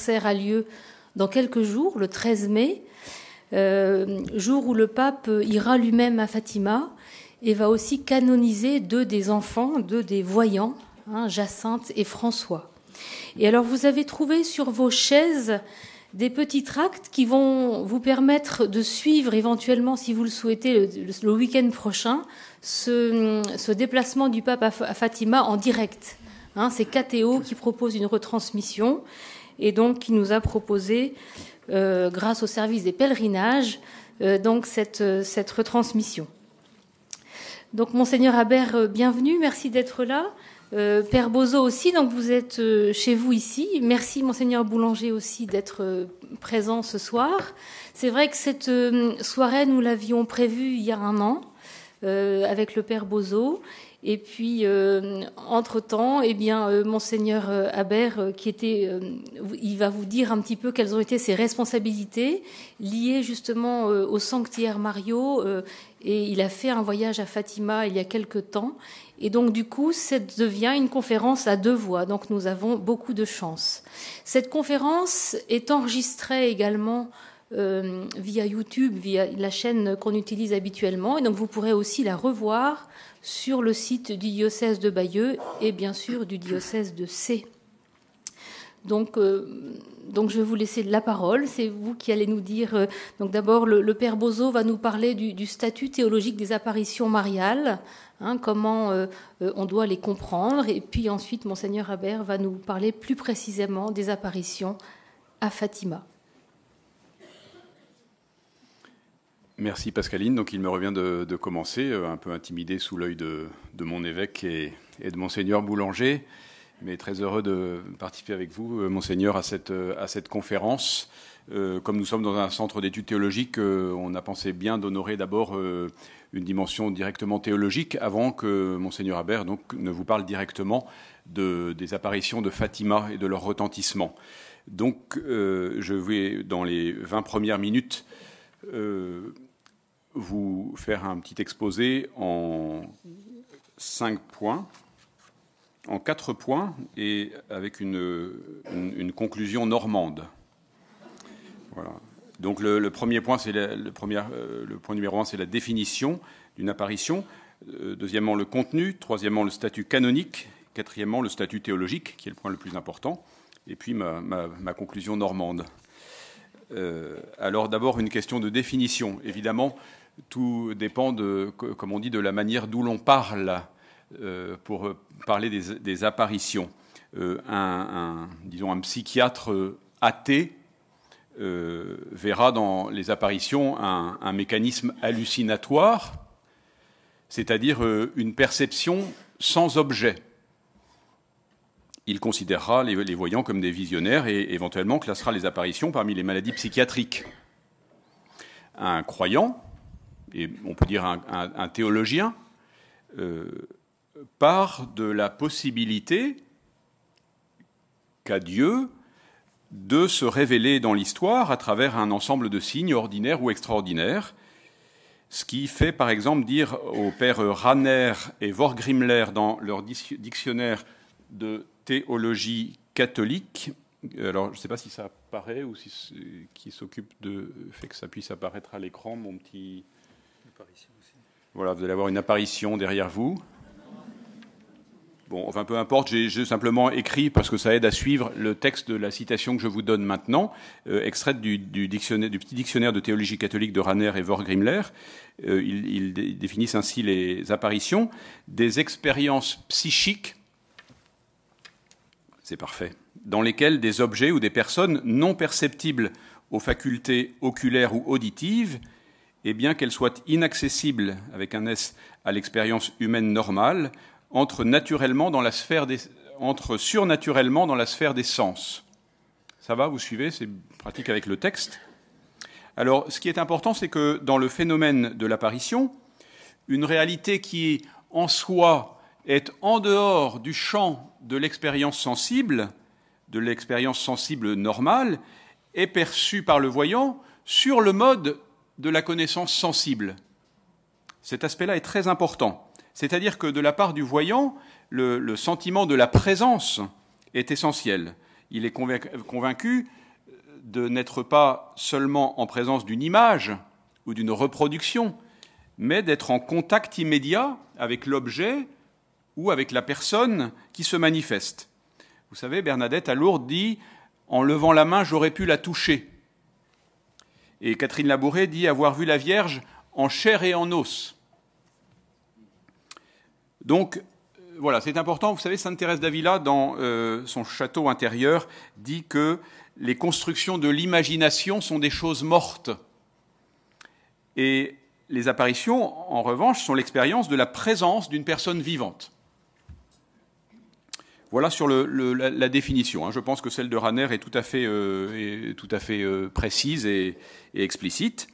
concert a lieu dans quelques jours, le 13 mai, jour où le pape ira lui-même à Fatima et va aussi canoniser deux des enfants, deux des voyants, Jacinthe et François. Et alors vous avez trouvé sur vos chaises des petits tracts qui vont vous permettre de suivre éventuellement, si vous le souhaitez, le week-end prochain, ce déplacement du pape à Fatima en direct. C'est KTO qui propose une retransmission et donc qui nous a proposé, grâce au service des pèlerinages, donc cette retransmission. Donc Monseigneur Habert, bienvenue, merci d'être là. Père Bozo aussi, donc vous êtes chez vous ici. Merci Monseigneur Boulanger aussi d'être présent ce soir. C'est vrai que cette soirée, nous l'avions prévue il y a un an avec le Père Bozo. Et puis, entre-temps, Monseigneur Habert, il va vous dire un petit peu quelles ont été ses responsabilités liées justement au sanctuaire Mario. Et il a fait un voyage à Fatima il y a quelque temps. Et donc, du coup, ça devient une conférence à deux voix. Donc, nous avons beaucoup de chance. Cette conférence est enregistrée également via YouTube, via la chaîne qu'on utilise habituellement. Et donc, vous pourrez aussi la revoir sur le site du diocèse de Bayeux et bien sûr du diocèse de Sées. Donc je vais vous laisser la parole. C'est vous qui allez nous dire. Donc d'abord, le Père Bozo va nous parler du statut théologique des apparitions mariales, comment on doit les comprendre. Et puis ensuite, Monseigneur Habert va nous parler plus précisément des apparitions à Fatima. Merci Pascaline. Donc il me revient de commencer, un peu intimidé sous l'œil de mon évêque et de Monseigneur Boulanger, mais très heureux de participer avec vous, Monseigneur, à cette conférence. Comme nous sommes dans un centre d'études théologiques, on a pensé bien d'honorer d'abord une dimension directement théologique avant que Monseigneur Habert donc, ne vous parle directement des apparitions de Fatima et de leur retentissement. Donc je vais, dans les 20 premières minutes, vous faire un petit exposé en 5 points, en 4 points, et avec une conclusion normande. Voilà. Donc le premier point, c'est le point numéro 1, c'est la définition d'une apparition. Deuxièmement, le contenu. Troisièmement, le statut canonique. Quatrièmement, le statut théologique, qui est le point le plus important. Et puis ma conclusion normande. Alors d'abord une question de définition. Évidemment, tout dépend comme on dit, de la manière d'où l'on parle pour parler des apparitions. Disons un psychiatre athée verra dans les apparitions un mécanisme hallucinatoire, c'est-à-dire une perception sans objet. Il considérera les voyants comme des visionnaires et éventuellement classera les apparitions parmi les maladies psychiatriques. Un croyant, et on peut dire un théologien, part de la possibilité qu'a Dieu de se révéler dans l'histoire à travers un ensemble de signes ordinaires ou extraordinaires, ce qui fait par exemple dire aux pères Rahner et Vorgrimler dans leur dictionnaire de théologie catholique. Alors, je ne sais pas si ça apparaît ou qui s'occupe de fait que ça puisse apparaître à l'écran, mon petit... Apparition aussi. Voilà, vous allez avoir une apparition derrière vous. Bon, enfin, peu importe, j'ai simplement écrit, parce que ça aide à suivre le texte de la citation que je vous donne maintenant, extraite du petit dictionnaire de théologie catholique de Rahner et Vorgrimler. Ils définissent ainsi les apparitions, des expériences psychiques, c'est parfait, dans lesquelles des objets ou des personnes non perceptibles aux facultés oculaires ou auditives, et bien qu'elles soient inaccessibles, avec un S, à l'expérience humaine normale, entrent surnaturellement dans la sphère des sens. Ça va, vous suivez? C'est pratique avec le texte. Alors, ce qui est important, c'est que dans le phénomène de l'apparition, une réalité qui, en soi, est en dehors du champ de l'expérience sensible normale, est perçue par le voyant sur le mode de la connaissance sensible. Cet aspect-là est très important. C'est-à-dire que de la part du voyant, le sentiment de la présence est essentiel. Il est convaincu de n'être pas seulement en présence d'une image ou d'une reproduction, mais d'être en contact immédiat avec l'objet ou avec la personne qui se manifeste. Vous savez, Bernadette à Lourdes dit « En levant la main, j'aurais pu la toucher ». Et Catherine Labouré dit avoir vu la Vierge en chair et en os. Donc, voilà, c'est important. Vous savez, Sainte Thérèse d'Avila, dans son château intérieur, dit que les constructions de l'imagination sont des choses mortes. Et les apparitions, en revanche, sont l'expérience de la présence d'une personne vivante. Voilà sur la définition. Je pense que celle de Rahner est tout à fait précise et explicite.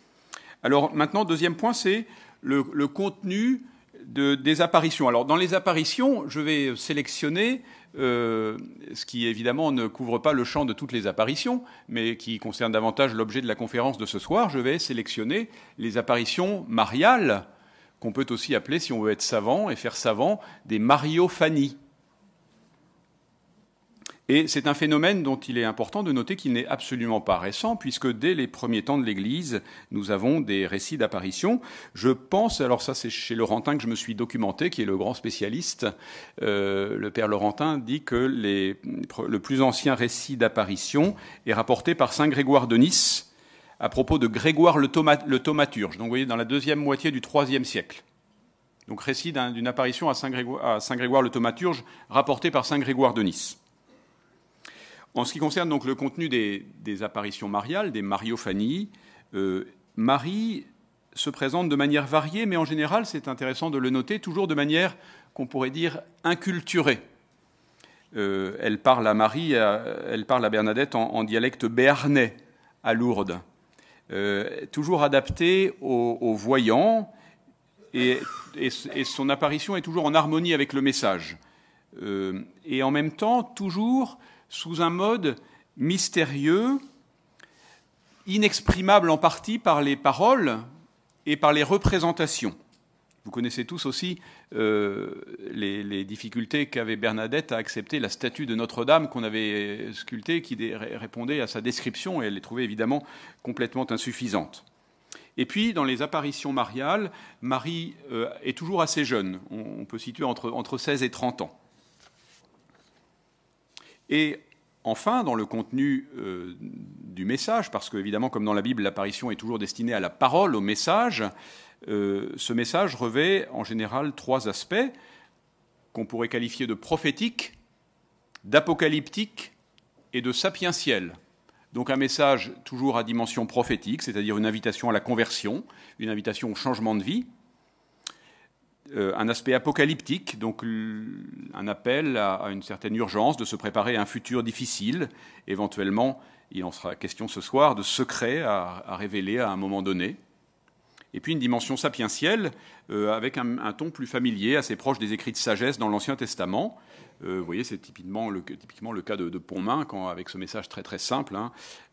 Alors maintenant, deuxième point, c'est le contenu des apparitions. Alors dans les apparitions, je vais sélectionner ce qui évidemment ne couvre pas le champ de toutes les apparitions, mais qui concerne davantage l'objet de la conférence de ce soir. Je vais sélectionner les apparitions mariales, qu'on peut aussi appeler, si on veut être savant et faire savant, des mariophanies. Et c'est un phénomène dont il est important de noter qu'il n'est absolument pas récent, puisque dès les premiers temps de l'Église, nous avons des récits d'apparitions. Je pense, alors ça c'est chez Laurentin que je me suis documenté, qui est le grand spécialiste, le père Laurentin dit que le plus ancien récit d'apparition est rapporté par saint Grégoire de Nice, à propos de Grégoire le thaumaturge, donc vous voyez dans la deuxième moitié du IIIe siècle. Donc récit d'une apparition à saint Grégoire le thaumaturge, rapporté par saint Grégoire de Nice. En ce qui concerne donc le contenu des apparitions mariales, des mariophanies, Marie se présente de manière variée, mais en général, c'est intéressant de le noter, toujours de manière qu'on pourrait dire inculturée. Elle parle à Marie, elle parle à Bernadette en dialecte béarnais à Lourdes, toujours adaptée aux voyants, et son apparition est toujours en harmonie avec le message. Et en même temps, toujours sous un mode mystérieux, inexprimable en partie par les paroles et par les représentations. Vous connaissez tous aussi les difficultés qu'avait Bernadette à accepter la statue de Notre-Dame qu'on avait sculptée, qui répondait à sa description, et elle les trouvait évidemment complètement insuffisantes. Et puis, dans les apparitions mariales, Marie est toujours assez jeune. On peut situer entre 16 et 30 ans. Et enfin, dans le contenu du message, parce qu'évidemment, comme dans la Bible, l'apparition est toujours destinée à la parole, au message, ce message revêt en général trois aspects qu'on pourrait qualifier de prophétique, d'apocalyptique et de sapientiel. Donc un message toujours à dimension prophétique, c'est-à-dire une invitation à la conversion, une invitation au changement de vie. Un aspect apocalyptique, donc un appel à une certaine urgence de se préparer à un futur difficile. Éventuellement, il en sera question ce soir de secrets à révéler à un moment donné. Et puis une dimension sapientielle, avec un ton plus familier, assez proche des écrits de sagesse dans l'Ancien Testament. Vous voyez, c'est typiquement le cas de Pontmain, quand, avec ce message très très simple,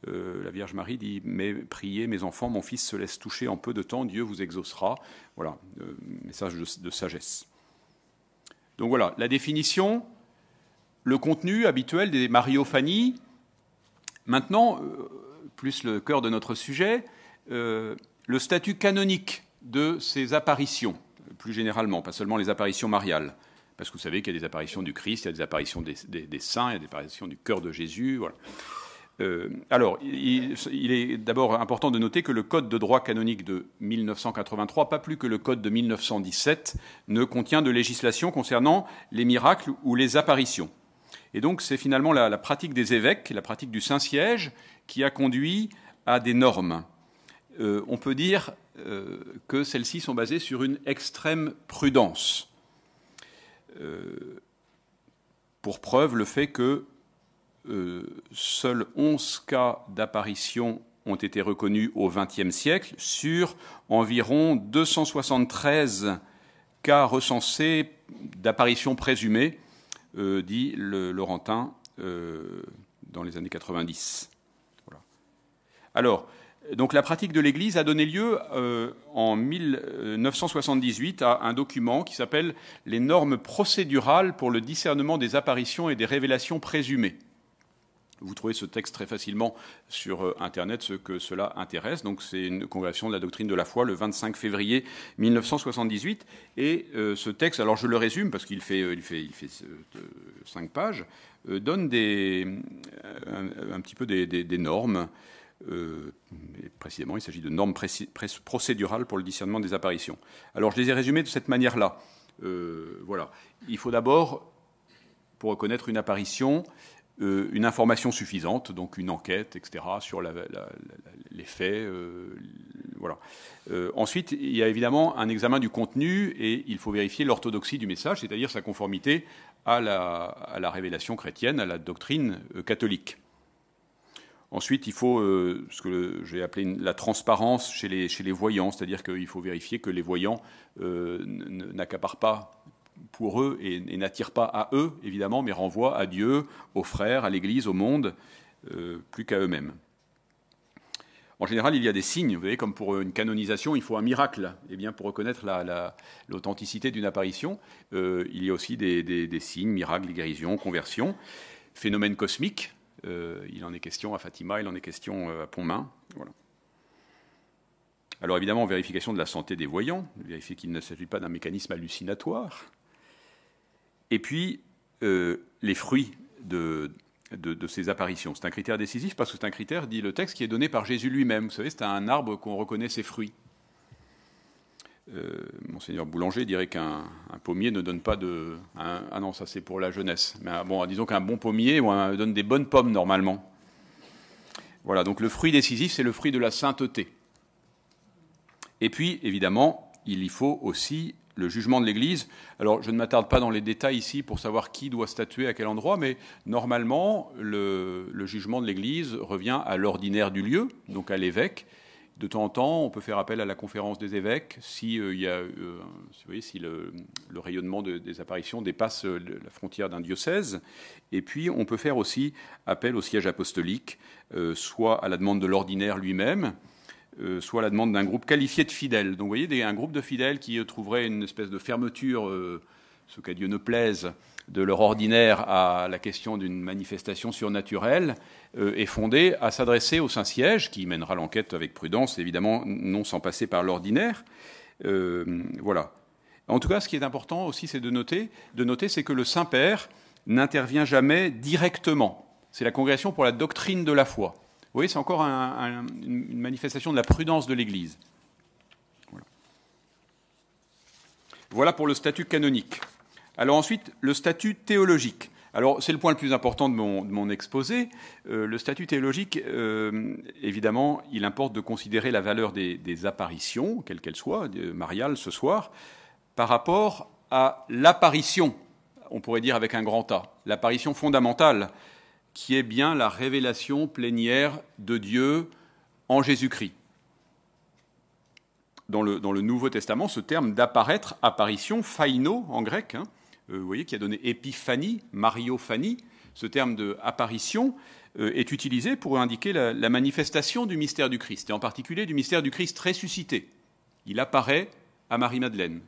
la Vierge Marie dit « Mais priez, mes enfants, mon fils se laisse toucher en peu de temps, Dieu vous exaucera ». Voilà, message de sagesse. Donc voilà, la définition, le contenu habituel des mariophanies. Maintenant, plus le cœur de notre sujet, le statut canonique de ces apparitions, plus généralement, pas seulement les apparitions mariales. Parce que vous savez qu'il y a des apparitions du Christ, il y a des apparitions des saints, il y a des apparitions du cœur de Jésus. Voilà. Alors, il est d'abord important de noter que le Code de droit canonique de 1983, pas plus que le Code de 1917, ne contient de législation concernant les miracles ou les apparitions. Et donc, c'est finalement la pratique des évêques, la pratique du Saint-Siège, qui a conduit à des normes. On peut dire que celles-ci sont basées sur une extrême prudence. Pour preuve, le fait que seuls 11 cas d'apparition ont été reconnus au XXe siècle sur environ 273 cas recensés d'apparitions présumées, dit le Laurentin, dans les années 90. Voilà. Alors, donc la pratique de l'Église a donné lieu en 1978 à un document qui s'appelle « Les normes procédurales pour le discernement des apparitions et des révélations présumées ». Vous trouvez ce texte très facilement sur Internet, ce que cela intéresse. Donc c'est une congrégation de la doctrine de la foi le 25 février 1978. Et ce texte, alors je le résume parce qu'il fait 5 pages, donne un petit peu des normes. Et précisément, il s'agit de normes procédurales pour le discernement des apparitions. Alors je les ai résumées de cette manière-là. Voilà. Il faut d'abord, pour reconnaître une apparition, une information suffisante, donc une enquête, etc., sur les faits. Voilà. Ensuite, il y a évidemment un examen du contenu et il faut vérifier l'orthodoxie du message, c'est-à-dire sa conformité à la révélation chrétienne, à la doctrine catholique. Ensuite, il faut ce que j'ai appelé la transparence chez les voyants, c'est-à-dire qu'il faut vérifier que les voyants n'accaparent pas pour eux et n'attirent pas à eux, évidemment, mais renvoient à Dieu, aux frères, à l'Église, au monde, plus qu'à eux-mêmes. En général, il y a des signes, vous voyez, comme pour une canonisation, il faut un miracle. Eh bien, pour reconnaître l'authenticité d'une apparition, il y a aussi des signes, miracles, guérisons, conversions, phénomènes cosmiques. Il en est question à Fatima, il en est question à Pontmain. Voilà. Alors évidemment, vérification de la santé des voyants, vérifier qu'il ne s'agit pas d'un mécanisme hallucinatoire. Et puis, les fruits de ces apparitions. C'est un critère décisif parce que c'est un critère, dit le texte, qui est donné par Jésus lui-même. Vous savez, c'est un arbre qu'on reconnaît ses fruits. Monseigneur Boulanger dirait qu'un pommier ne donne pas de... Ah non, ça c'est pour la jeunesse. Mais bon, disons qu'un bon pommier donne des bonnes pommes normalement. Voilà, donc le fruit décisif, c'est le fruit de la sainteté. Et puis, évidemment, il y faut aussi le jugement de l'Église. Alors, je ne m'attarde pas dans les détails ici pour savoir qui doit statuer à quel endroit, mais normalement, le jugement de l'Église revient à l'ordinaire du lieu, donc à l'évêque. De temps en temps, on peut faire appel à la conférence des évêques si le rayonnement des apparitions dépasse la frontière d'un diocèse. Et puis, on peut faire aussi appel au siège apostolique, soit à la demande de l'ordinaire lui-même, soit à la demande d'un groupe qualifié de fidèles. Donc vous voyez, un groupe de fidèles qui trouverait une espèce de fermeture, ce qu'à Dieu ne plaise, de leur ordinaire à la question d'une manifestation surnaturelle, est fondé à s'adresser au Saint-Siège, qui mènera l'enquête avec prudence, évidemment, non sans passer par l'ordinaire. Voilà. En tout cas, ce qui est important aussi, c'est de noter, c'est que le Saint-Père n'intervient jamais directement. C'est la Congrégation pour la doctrine de la foi. Vous voyez, c'est encore une manifestation de la prudence de l'Église. Voilà pour le statut canonique. Alors ensuite, le statut théologique. Alors c'est le point le plus important de mon exposé. Le statut théologique, évidemment, il importe de considérer la valeur des apparitions, quelles qu'elles soient, mariales ce soir, par rapport à l'apparition, on pourrait dire avec un grand A, l'apparition fondamentale, qui est bien la révélation plénière de Dieu en Jésus-Christ. Dans le Nouveau Testament, ce terme d'apparaître, apparition, phaino en grec, vous voyez, qui a donné épiphanie, mariophanie, ce terme d'apparition est utilisé pour indiquer la manifestation du mystère du Christ, et en particulier du mystère du Christ ressuscité. Il apparaît à Marie-Madeleine.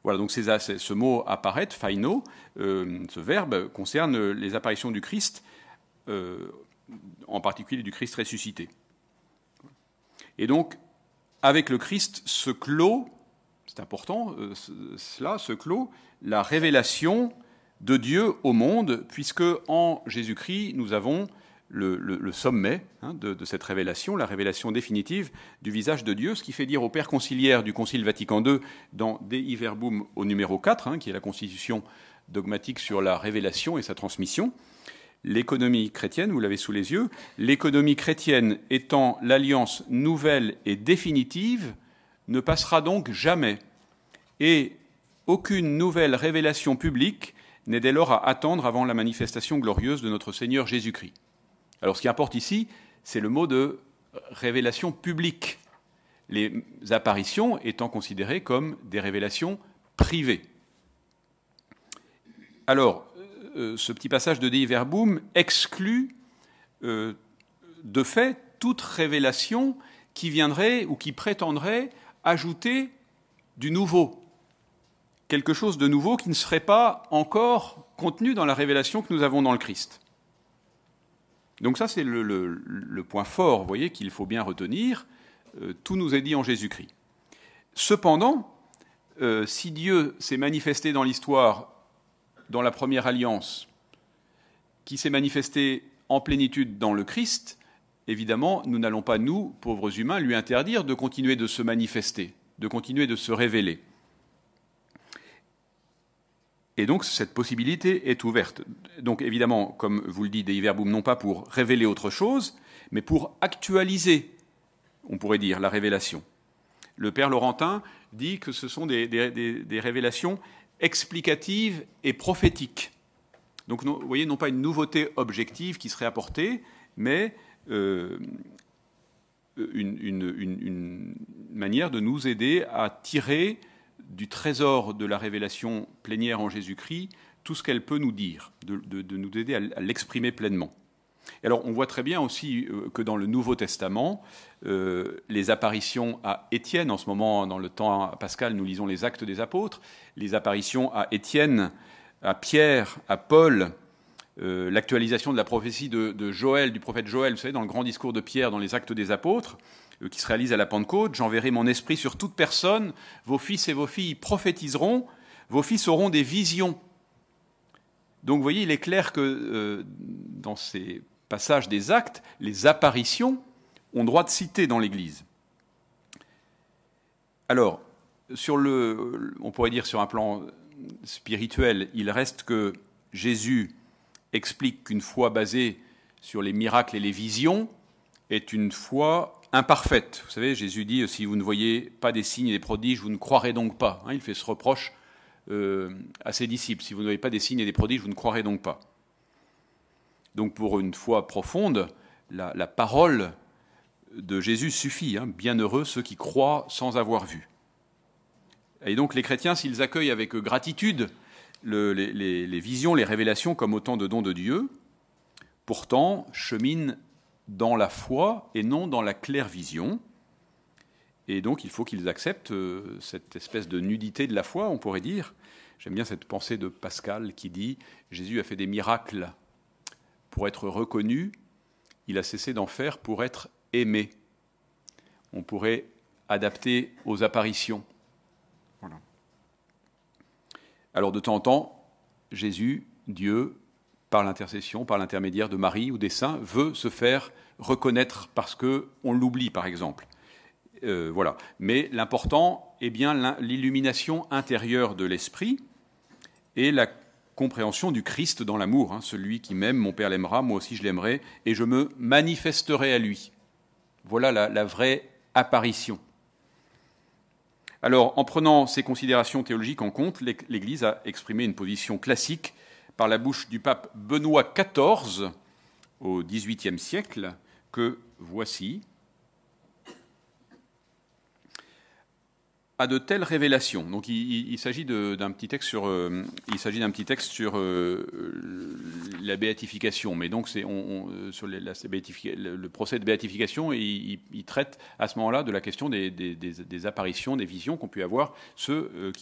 Voilà, donc ce mot apparaître, phaino, ce verbe concerne les apparitions du Christ, en particulier du Christ ressuscité. Et donc, avec le Christ se clôt, c'est important, cela se clôt la révélation de Dieu au monde, puisque en Jésus-Christ, nous avons le sommet de cette révélation, la révélation définitive du visage de Dieu, ce qui fait dire au Père conciliaire du Concile Vatican II, dans Dei Verbum au numéro 4, qui est la constitution dogmatique sur la révélation et sa transmission, l'économie chrétienne, vous l'avez sous les yeux, l'économie chrétienne étant l'alliance nouvelle et définitive, ne passera donc jamais, et aucune nouvelle révélation publique n'est dès lors à attendre avant la manifestation glorieuse de notre Seigneur Jésus-Christ. Alors ce qui importe ici, c'est le mot de révélation publique, les apparitions étant considérées comme des révélations privées. Alors, ce petit passage de Dei Verbum exclut de fait toute révélation qui viendrait ou qui prétendrait ajouter du nouveau, quelque chose de nouveau qui ne serait pas encore contenu dans la révélation que nous avons dans le Christ. Donc ça, c'est le point fort, vous voyez, qu'il faut bien retenir. Tout nous est dit en Jésus-Christ. Cependant, si Dieu s'est manifesté dans l'histoire, dans la première alliance, qui s'est manifesté en plénitude dans le Christ, évidemment, nous n'allons pas, nous, pauvres humains, lui interdire de continuer de se manifester, de continuer de se révéler. Et donc, cette possibilité est ouverte. Donc, évidemment, comme vous le dit Dei Verbum, non pas pour révéler autre chose, mais pour actualiser, on pourrait dire, la révélation. Le Père Laurentin dit que ce sont des révélations explicatives et prophétiques. Donc, vous voyez, non pas une nouveauté objective qui serait apportée, mais une manière de nous aider à tirer du trésor de la révélation plénière en Jésus-Christ tout ce qu'elle peut nous dire, de nous aider à l'exprimer pleinement. Et alors, on voit très bien aussi que dans le Nouveau Testament, les apparitions à Étienne, en ce moment, dans le temps pascal, nous lisons les Actes des Apôtres, les apparitions à Étienne, à Pierre, à Paul, l'actualisation de la prophétie de Joël, du prophète Joël, vous savez, dans le grand discours de Pierre, dans les Actes des Apôtres, qui se réalise à la Pentecôte, « J'enverrai mon esprit sur toute personne, vos fils et vos filles prophétiseront, vos fils auront des visions. » Donc, vous voyez, il est clair que dans ces passages des Actes, les apparitions ont droit de citer dans l'Église. Alors, on pourrait dire sur un plan spirituel, il reste que Jésus explique qu'une foi basée sur les miracles et les visions est une foi imparfaite. Vous savez, Jésus dit, si vous ne voyez pas des signes et des prodiges, vous ne croirez donc pas. Il fait ce reproche à ses disciples. Si vous ne voyez pas des signes et des prodiges, vous ne croirez donc pas. Donc pour une foi profonde, la parole de Jésus suffit. Bienheureux ceux qui croient sans avoir vu. Et donc les chrétiens, s'ils accueillent avec gratitude les visions, les révélations comme autant de dons de Dieu, pourtant cheminent dans la foi et non dans la claire vision. Et donc il faut qu'ils acceptent cette espèce de nudité de la foi, on pourrait dire. J'aime bien cette pensée de Pascal qui dit « Jésus a fait des miracles pour être reconnu, il a cessé d'en faire pour être aimé. » On pourrait adapter aux apparitions. Voilà. Alors de temps en temps, Jésus, Dieu, par l'intercession, par l'intermédiaire de Marie ou des saints, veut se faire reconnaître parce qu'on l'oublie, par exemple. Voilà. Mais l'important est bien l'illumination intérieure de l'esprit et la compréhension du Christ dans l'amour. Celui qui m'aime, mon Père l'aimera, moi aussi je l'aimerai, et je me manifesterai à lui. Voilà la vraie apparition. Alors, en prenant ces considérations théologiques en compte, l'Église a exprimé une position classique par la bouche du pape Benoît XIV au XVIIIe siècle, que voici. À de telles révélations. Donc, il s'agit d'un petit texte sur, la béatification. Mais donc, sur le procès de béatification, il traite à ce moment-là de la question des apparitions, des visions qu'ont pu avoir ceux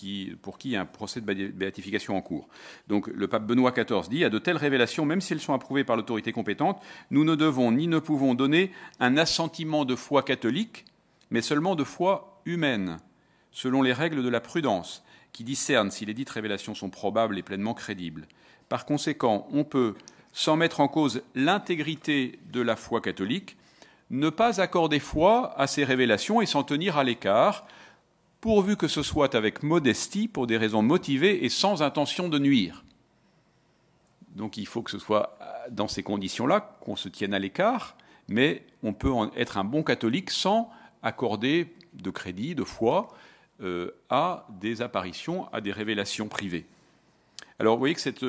pour qui il y a un procès de béatification en cours. Donc, le pape Benoît XIV dit « À de telles révélations, même si elles sont approuvées par l'autorité compétente, nous ne devons ni ne pouvons donner un assentiment de foi catholique, mais seulement de foi humaine, selon les règles de la prudence, qui discernent si les dites révélations sont probables et pleinement crédibles. Par conséquent, on peut, sans mettre en cause l'intégrité de la foi catholique, ne pas accorder foi à ces révélations et s'en tenir à l'écart, pourvu que ce soit avec modestie, pour des raisons motivées et sans intention de nuire. » Donc il faut que ce soit dans ces conditions-là qu'on se tienne à l'écart, mais on peut être un bon catholique sans accorder de crédit, de foi, à des apparitions, à des révélations privées. Alors vous voyez que cette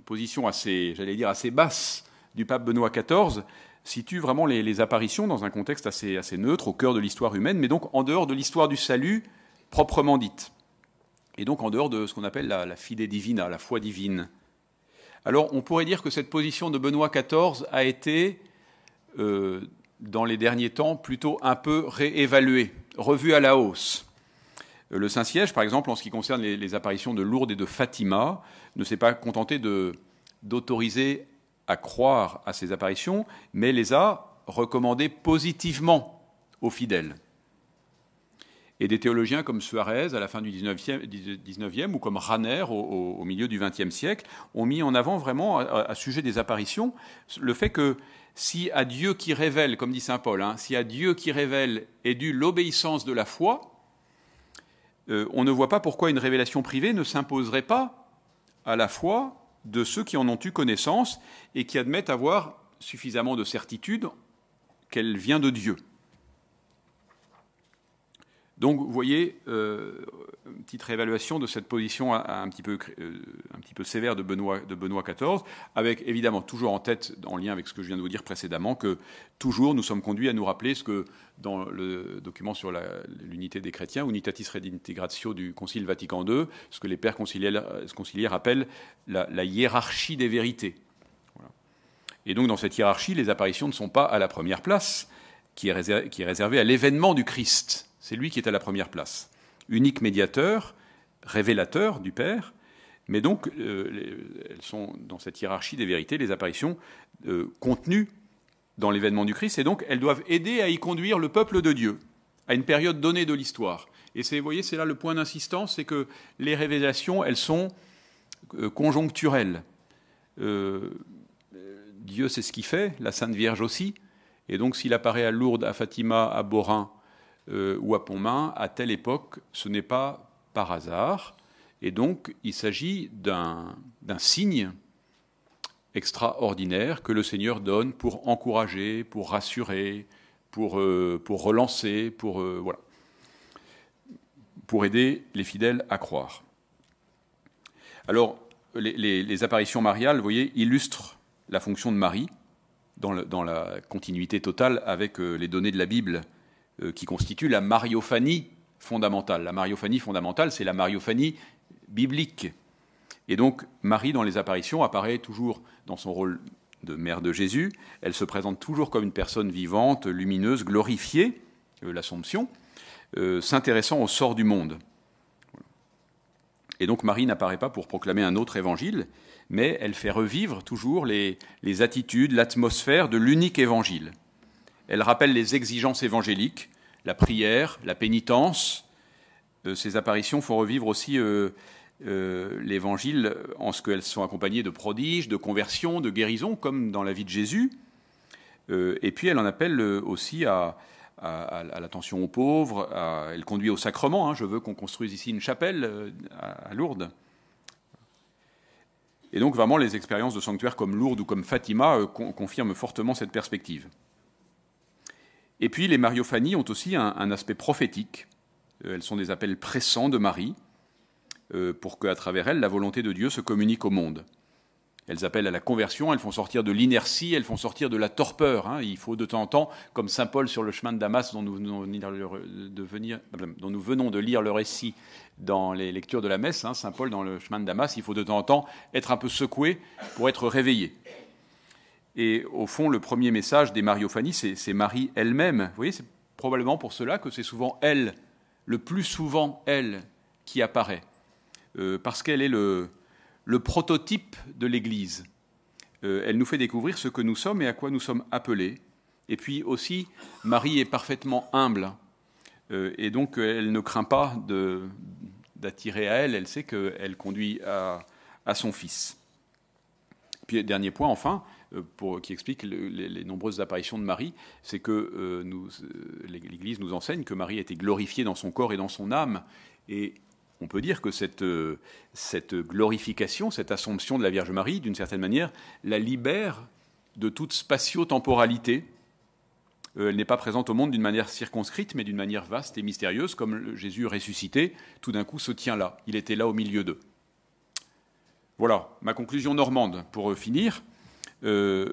position assez basse du pape Benoît XIV situe vraiment les apparitions dans un contexte assez neutre, au cœur de l'histoire humaine, mais donc en dehors de l'histoire du salut proprement dite, et donc en dehors de ce qu'on appelle la fide divina, la foi divine. Alors on pourrait dire que cette position de Benoît XIV a été, dans les derniers temps, plutôt un peu réévaluée, revue à la hausse. Le Saint-Siège, par exemple, en ce qui concerne les apparitions de Lourdes et de Fatima, ne s'est pas contenté d'autoriser à croire à ces apparitions, mais les a recommandées positivement aux fidèles. Et des théologiens comme Suarez à la fin du 19e ou comme Rahner au milieu du 20e siècle ont mis en avant vraiment à sujet des apparitions le fait que si à Dieu qui révèle, comme dit saint Paul, si à Dieu qui révèle est due l'obéissance de la foi, on ne voit pas pourquoi une révélation privée ne s'imposerait pas à la foi de ceux qui en ont eu connaissance et qui admettent avoir suffisamment de certitude qu'elle vient de Dieu. Donc, vous voyez, une petite réévaluation de cette position un petit peu sévère de Benoît XIV, avec évidemment toujours en tête, en lien avec ce que je viens de vous dire précédemment, que toujours nous sommes conduits à nous rappeler ce que, dans le document sur l'unité des chrétiens, Unitatis Redintegratio du Concile Vatican II, ce que les pères conciliaires appellent la hiérarchie des vérités. Voilà. Et donc, dans cette hiérarchie, les apparitions ne sont pas à la première place, qui est réservée à l'événement du Christ. C'est lui qui est à la première place. Unique médiateur, révélateur du Père, mais donc elles sont dans cette hiérarchie des vérités, les apparitions contenues dans l'événement du Christ, et donc elles doivent aider à y conduire le peuple de Dieu à une période donnée de l'histoire. Et vous voyez, c'est là le point d'insistance, c'est que les révélations, elles sont conjoncturelles. Dieu sait ce qu'il fait, la Sainte Vierge aussi, et donc s'il apparaît à Lourdes, à Fatima, à Borin, ou à Pontmain, à telle époque, ce n'est pas par hasard. Et donc, il s'agit d'un signe extraordinaire que le Seigneur donne pour encourager, pour rassurer, pour relancer, pour aider les fidèles à croire. Alors, les apparitions mariales, vous voyez, illustrent la fonction de Marie dans la continuité totale avec les données de la Bible, qui constitue la mariophanie fondamentale. La mariophanie fondamentale, c'est la mariophanie biblique. Et donc, Marie, dans les apparitions, apparaît toujours dans son rôle de mère de Jésus. Elle se présente toujours comme une personne vivante, lumineuse, glorifiée, l'Assomption, s'intéressant au sort du monde. Et donc, Marie n'apparaît pas pour proclamer un autre évangile, mais elle fait revivre toujours les attitudes, l'atmosphère de l'unique évangile. Elle rappelle les exigences évangéliques, la prière, la pénitence. Ces apparitions font revivre aussi l'Évangile en ce qu'elles sont accompagnées de prodiges, de conversions, de guérisons, comme dans la vie de Jésus. Et puis elle en appelle aussi à l'attention aux pauvres, elle conduit au sacrement. Je veux qu'on construise ici une chapelle à Lourdes. Et donc vraiment les expériences de sanctuaires comme Lourdes ou comme Fatima confirment fortement cette perspective. Et puis les mariophanies ont aussi un aspect prophétique. Elles sont des appels pressants de Marie pour qu'à travers elles, la volonté de Dieu se communique au monde. Elles appellent à la conversion, elles font sortir de l'inertie, elles font sortir de la torpeur. Il faut de temps en temps, comme saint Paul sur le chemin de Damas, dont nous venons de lire le récit dans les lectures de la messe, saint Paul dans le chemin de Damas, il faut de temps en temps être un peu secoué pour être réveillé. Et au fond, le premier message des mariophanies, c'est Marie elle-même. Vous voyez, c'est probablement pour cela que c'est souvent elle, le plus souvent elle, qui apparaît. Parce qu'elle est le prototype de l'Église. Elle nous fait découvrir ce que nous sommes et à quoi nous sommes appelés. Et puis aussi, Marie est parfaitement humble. Et donc, elle ne craint pas d'attirer à elle. Elle sait qu'elle conduit à son Fils. Puis, dernier point, enfin, qui explique les nombreuses apparitions de Marie, c'est que l'Église nous enseigne que Marie a été glorifiée dans son corps et dans son âme. Et on peut dire que cette glorification, cette assomption de la Vierge Marie, d'une certaine manière, la libère de toute spatio-temporalité. Elle n'est pas présente au monde d'une manière circonscrite, mais d'une manière vaste et mystérieuse, comme le Jésus ressuscité, tout d'un coup, se tient là. Il était là au milieu d'eux. Voilà, ma conclusion normande, pour finir, ce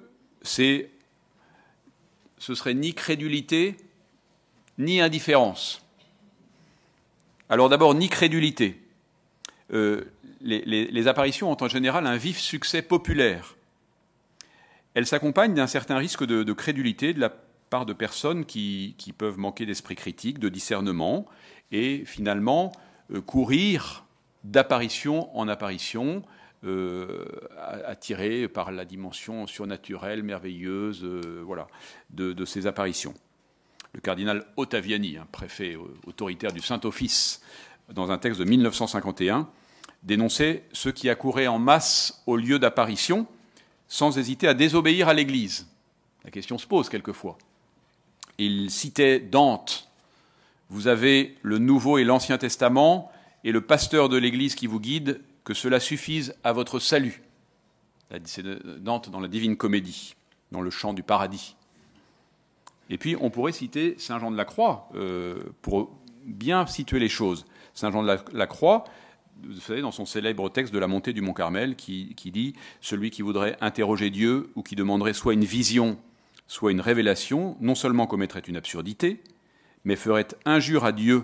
serait ni crédulité, ni indifférence. Alors d'abord, ni crédulité. Les apparitions ont en général un vif succès populaire. Elles s'accompagnent d'un certain risque de crédulité de la part de personnes qui peuvent manquer d'esprit critique, de discernement, et finalement courir d'apparition en apparition, attirés par la dimension surnaturelle, merveilleuse, de ces apparitions. Le cardinal Ottaviani, préfet autoritaire du Saint-Office, dans un texte de 1951, dénonçait ceux qui accouraient en masse au lieu d'apparition sans hésiter à désobéir à l'Église. La question se pose quelquefois. Il citait Dante. Vous avez le Nouveau et l'Ancien Testament et le pasteur de l'Église qui vous guide, que cela suffise à votre salut. C'est Dante dans la Divine Comédie, dans le chant du paradis. Et puis, on pourrait citer Saint Jean de la Croix pour bien situer les choses. Saint Jean de la Croix, vous savez, dans son célèbre texte de la montée du Mont Carmel, qui dit « Celui qui voudrait interroger Dieu ou qui demanderait soit une vision, soit une révélation, non seulement commettrait une absurdité, mais ferait injure à Dieu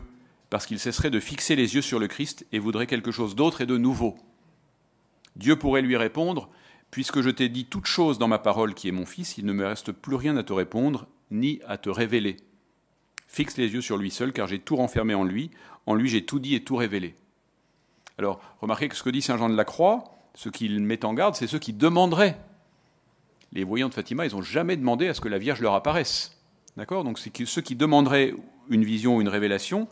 parce qu'il cesserait de fixer les yeux sur le Christ et voudrait quelque chose d'autre et de nouveau. Dieu pourrait lui répondre « Puisque je t'ai dit toute chose dans ma parole qui est mon Fils, il ne me reste plus rien à te répondre, ni à te révéler. Fixe les yeux sur lui seul, car j'ai tout renfermé en lui j'ai tout dit et tout révélé. » Alors, remarquez que ce que dit Saint Jean de la Croix, ce qu'il met en garde, c'est ceux qui demanderaient. Les voyants de Fatima, ils n'ont jamais demandé à ce que la Vierge leur apparaisse. D'accord ? Donc, ceux qui demanderaient une vision ou une révélation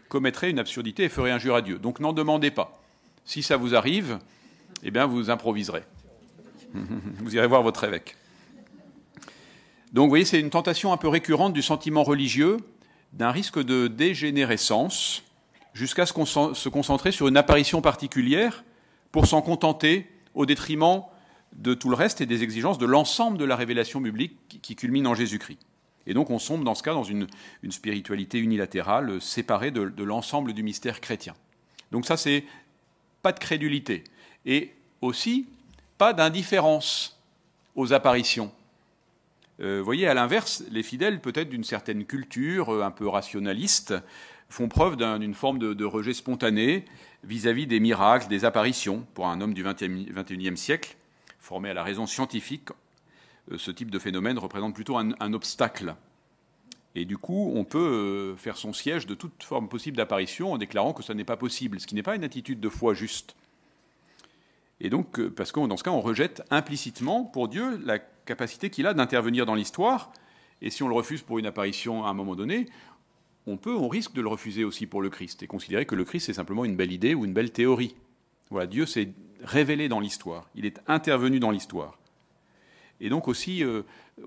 commettraient une absurdité et feraient injure à Dieu. Donc, n'en demandez pas. Si ça vous arrive, eh bien, vous improviserez. Vous irez voir votre évêque. Donc, vous voyez, c'est une tentation un peu récurrente du sentiment religieux, d'un risque de dégénérescence, jusqu'à se concentrer sur une apparition particulière pour s'en contenter au détriment de tout le reste et des exigences de l'ensemble de la révélation biblique qui culmine en Jésus-Christ. Et donc on sombre dans ce cas dans une spiritualité unilatérale séparée de l'ensemble du mystère chrétien. Donc ça, c'est pas de crédulité et aussi pas d'indifférence aux apparitions. Vous voyez, à l'inverse, les fidèles, peut-être d'une certaine culture un peu rationaliste, font preuve d'une forme de rejet spontané vis-à-vis des miracles, des apparitions. Pour un homme du XXIe siècle, formé à la raison scientifique, ce type de phénomène représente plutôt un obstacle. Et du coup, on peut faire son siège de toute forme possible d'apparition en déclarant que ça n'est pas possible, ce qui n'est pas une attitude de foi juste. Et donc, parce que dans ce cas, on rejette implicitement pour Dieu la capacité qu'il a d'intervenir dans l'histoire. Et si on le refuse pour une apparition à un moment donné, on risque de le refuser aussi pour le Christ et considérer que le Christ, c'est simplement une belle idée ou une belle théorie. Voilà, Dieu s'est révélé dans l'histoire. Il est intervenu dans l'histoire. Et donc aussi,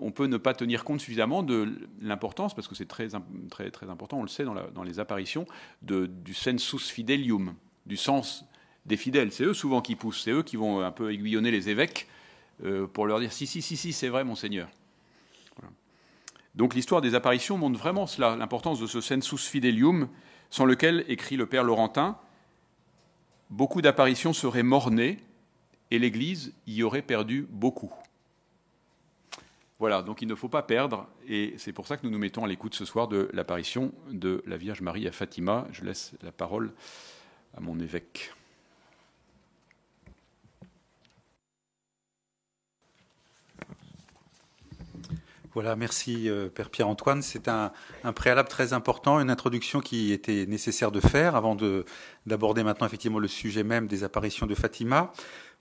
on peut ne pas tenir compte suffisamment de l'importance, parce que c'est très, très, très important, on le sait dans les apparitions, du sensus fidelium, du sens des fidèles. C'est eux souvent qui poussent, c'est eux qui vont un peu aiguillonner les évêques pour leur dire « si, c'est vrai, monseigneur ». Voilà. Donc l'histoire des apparitions montre vraiment cela, l'importance de ce sensus fidelium, sans lequel, écrit le père Laurentin, beaucoup d'apparitions seraient mort-nées et l'Église y aurait perdu beaucoup. Voilà, donc il ne faut pas perdre, et c'est pour ça que nous nous mettons à l'écoute ce soir de l'apparition de la Vierge Marie à Fatima. Je laisse la parole à mon évêque. Voilà, merci Père Pierre-Antoine. C'est un préalable très important, une introduction qui était nécessaire de faire avant d'aborder maintenant effectivement le sujet même des apparitions de Fatima.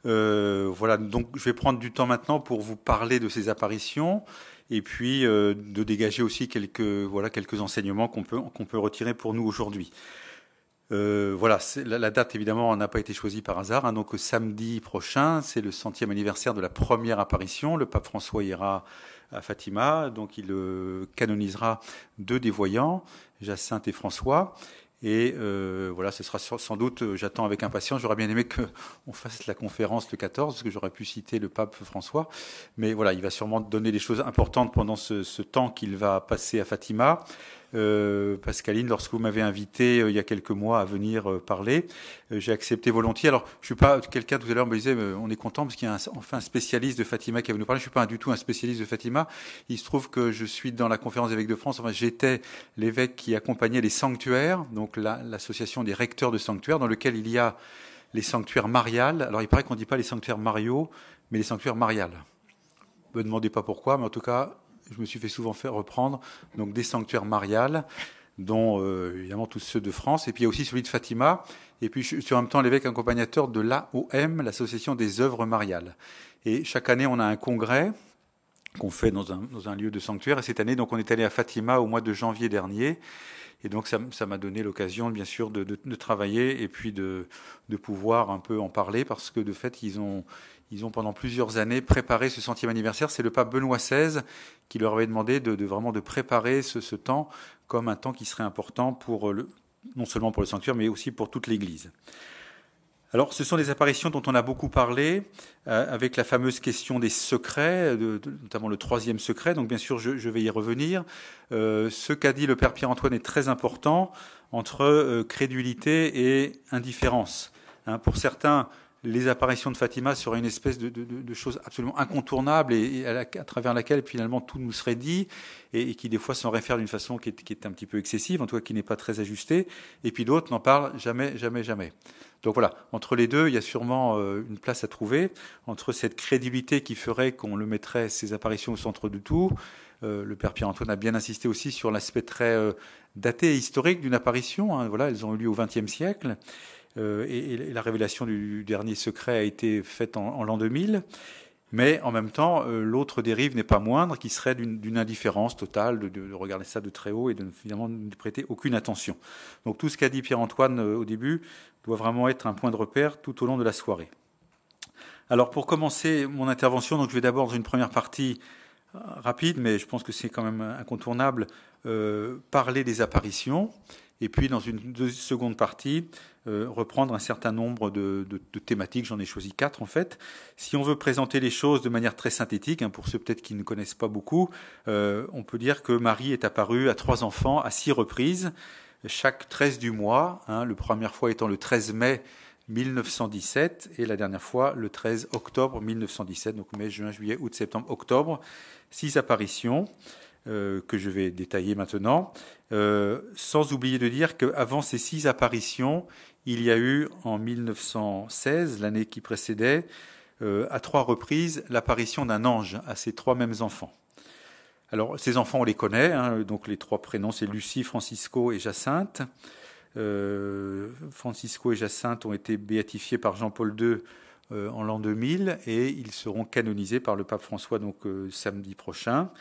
Voilà, donc je vais prendre du temps maintenant pour vous parler de ces apparitions et puis de dégager aussi quelques enseignements qu'on peut retirer pour nous aujourd'hui. Voilà, la date évidemment n'a pas été choisie par hasard. Donc samedi prochain, c'est le 100e anniversaire de la première apparition. Le pape François ira à Fatima, donc il canonisera 2 des voyants, Jacinthe et François. Et voilà, ce sera sans doute, j'attends avec impatience, j'aurais bien aimé qu'on fasse la conférence le 14, parce que j'aurais pu citer le pape François. Mais voilà, il va sûrement donner des choses importantes pendant ce temps qu'il va passer à Fatima. Pascaline, lorsque vous m'avez invité il y a quelques mois à venir parler, j'ai accepté volontiers. Alors, je suis pas, quelqu'un tout à l'heure me disait, on est content parce qu'il y a enfin un spécialiste de Fatima qui va nous parler. Je suis pas du tout un spécialiste de Fatima. Il se trouve que je suis dans la conférence d'évêques de France. Enfin, j'étais l'évêque qui accompagnait les sanctuaires, donc l'association des recteurs de sanctuaires, dans lequel il y a les sanctuaires mariales. Alors, il paraît qu'on dit pas les sanctuaires mariaux, mais les sanctuaires mariales. Ne me demandez pas pourquoi, mais en tout cas, je me suis fait souvent faire reprendre donc des sanctuaires mariales dont évidemment tous ceux de France, et puis il y a aussi celui de Fatima, et puis je suis en même temps l'évêque accompagnateur de l'AOM, l'Association des œuvres mariales. Et chaque année, on a un congrès qu'on fait dans un lieu de sanctuaire, et cette année, donc, on est allé à Fatima au mois de janvier dernier, et donc ça m'a donné l'occasion, bien sûr, de travailler, et puis de pouvoir un peu en parler, parce que de fait, ils ont pendant plusieurs années préparé ce 100e anniversaire. C'est le pape Benoît XVI qui leur avait demandé vraiment de préparer ce temps comme un temps qui serait important pour non seulement pour le sanctuaire, mais aussi pour toute l'Église. Alors, ce sont des apparitions dont on a beaucoup parlé, avec la fameuse question des secrets, notamment le 3e secret. Donc, bien sûr, je vais y revenir. Ce qu'a dit le Père Pierre-Antoine est très important, entre crédulité et indifférence. Pour certains, les apparitions de Fatima seraient une espèce de chose absolument incontournable et à travers laquelle finalement tout nous serait dit et qui des fois s'en réfère d'une façon qui est un petit peu excessive, en tout cas qui n'est pas très ajustée. Et puis d'autres n'en parlent jamais, jamais, jamais. Donc voilà, entre les deux, il y a sûrement une place à trouver, entre cette crédulité qui ferait qu'on le mettrait, ces apparitions, au centre de tout. Le Père Pierre-Antoine a bien insisté aussi sur l'aspect très daté et historique d'une apparition. Voilà, elles ont eu lieu au XXe siècle. Et la révélation du dernier secret a été faite en l'an 2000. Mais en même temps, l'autre dérive n'est pas moindre, qui serait d'une indifférence totale, de regarder ça de très haut et de finalement ne prêter aucune attention. Donc tout ce qu'a dit Pierre-Antoine au début doit vraiment être un point de repère tout au long de la soirée. Alors pour commencer mon intervention, donc je vais d'abord dans une première partie rapide, mais je pense que c'est quand même incontournable, parler des apparitions. Et puis, dans une seconde partie, reprendre un certain nombre de thématiques. J'en ai choisi 4, en fait. Si on veut présenter les choses de manière très synthétique, pour ceux peut-être qui ne connaissent pas beaucoup, on peut dire que Marie est apparue à 3 enfants à 6 reprises, chaque 13 du mois, la première fois étant le 13 mai 1917 et la dernière fois le 13 octobre 1917, donc mai, juin, juillet, août, septembre, octobre. 6 apparitions. Que je vais détailler maintenant, sans oublier de dire qu'avant ces 6 apparitions, il y a eu en 1916, l'année qui précédait, à 3 reprises, l'apparition d'un ange à ces 3 mêmes enfants. Alors, ces enfants, on les connaît, donc les 3 prénoms, c'est Lucie, Francisco et Jacinthe. Francisco et Jacinthe ont été béatifiés par Jean-Paul II en l'an 2000 et ils seront canonisés par le pape François donc samedi prochain.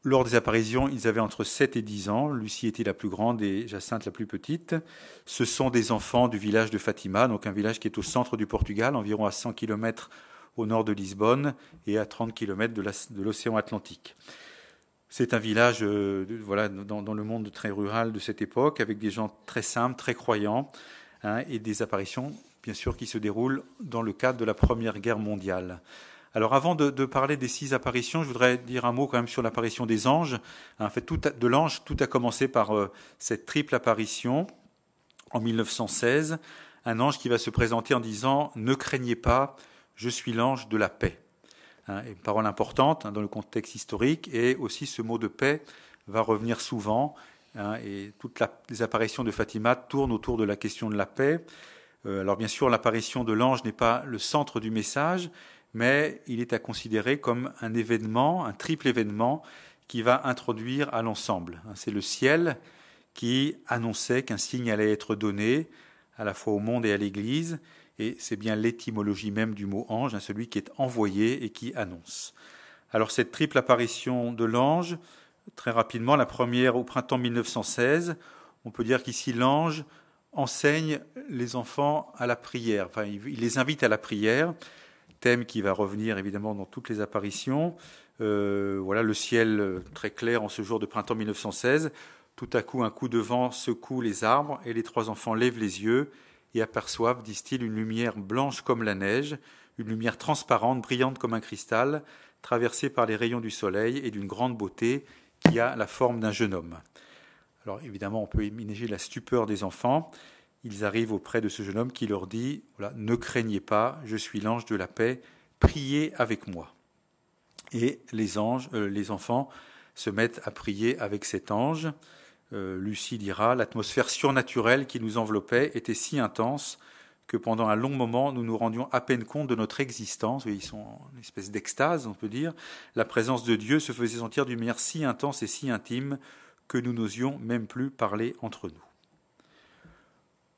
Lors des apparitions, ils avaient entre 7 et 10 ans. Lucie était la plus grande et Jacinthe la plus petite. Ce sont des enfants du village de Fatima, donc un village qui est au centre du Portugal, environ à 100 km au nord de Lisbonne et à 30 km de l'océan Atlantique. C'est un village dans le monde très rural de cette époque, avec des gens très simples, très croyants, et des apparitions, bien sûr, qui se déroulent dans le cadre de la Première Guerre mondiale. Alors avant de parler des 6 apparitions, je voudrais dire un mot quand même sur l'apparition des anges. En fait, de l'ange, tout a commencé par cette triple apparition en 1916. Un ange qui va se présenter en disant « Ne craignez pas, je suis l'ange de la paix ». Une parole importante dans le contexte historique, et aussi ce mot de paix va revenir souvent. Et toutes les apparitions de Fatima tournent autour de la question de la paix. Alors bien sûr, l'apparition de l'ange n'est pas le centre du message, mais il est à considérer comme un événement, un triple événement qui va introduire à l'ensemble. C'est le ciel qui annonçait qu'un signe allait être donné à la fois au monde et à l'Église, et c'est bien l'étymologie même du mot ange, celui qui est envoyé et qui annonce. Alors cette triple apparition de l'ange, très rapidement, la première au printemps 1916, on peut dire qu'ici l'ange enseigne les enfants à la prière, enfin il les invite à la prière, thème qui va revenir évidemment dans toutes les apparitions. Voilà le ciel très clair en ce jour de printemps 1916. Tout à coup, un coup de vent secoue les arbres et les 3 enfants lèvent les yeux et aperçoivent, disent-ils, une lumière blanche comme la neige, une lumière transparente, brillante comme un cristal, traversée par les rayons du soleil et d'une grande beauté qui a la forme d'un jeune homme. Alors évidemment, on peut imaginer la stupeur des enfants. Ils arrivent auprès de ce jeune homme qui leur dit « Ne craignez pas, je suis l'ange de la paix, priez avec moi ». Et les enfants se mettent à prier avec cet ange. Lucie dira « L'atmosphère surnaturelle qui nous enveloppait était si intense que pendant un long moment, nous nous rendions à peine compte de notre existence. » Ils sont en une espèce d'extase, on peut dire. La présence de Dieu se faisait sentir d'une manière si intense et si intime que nous n'osions même plus parler entre nous.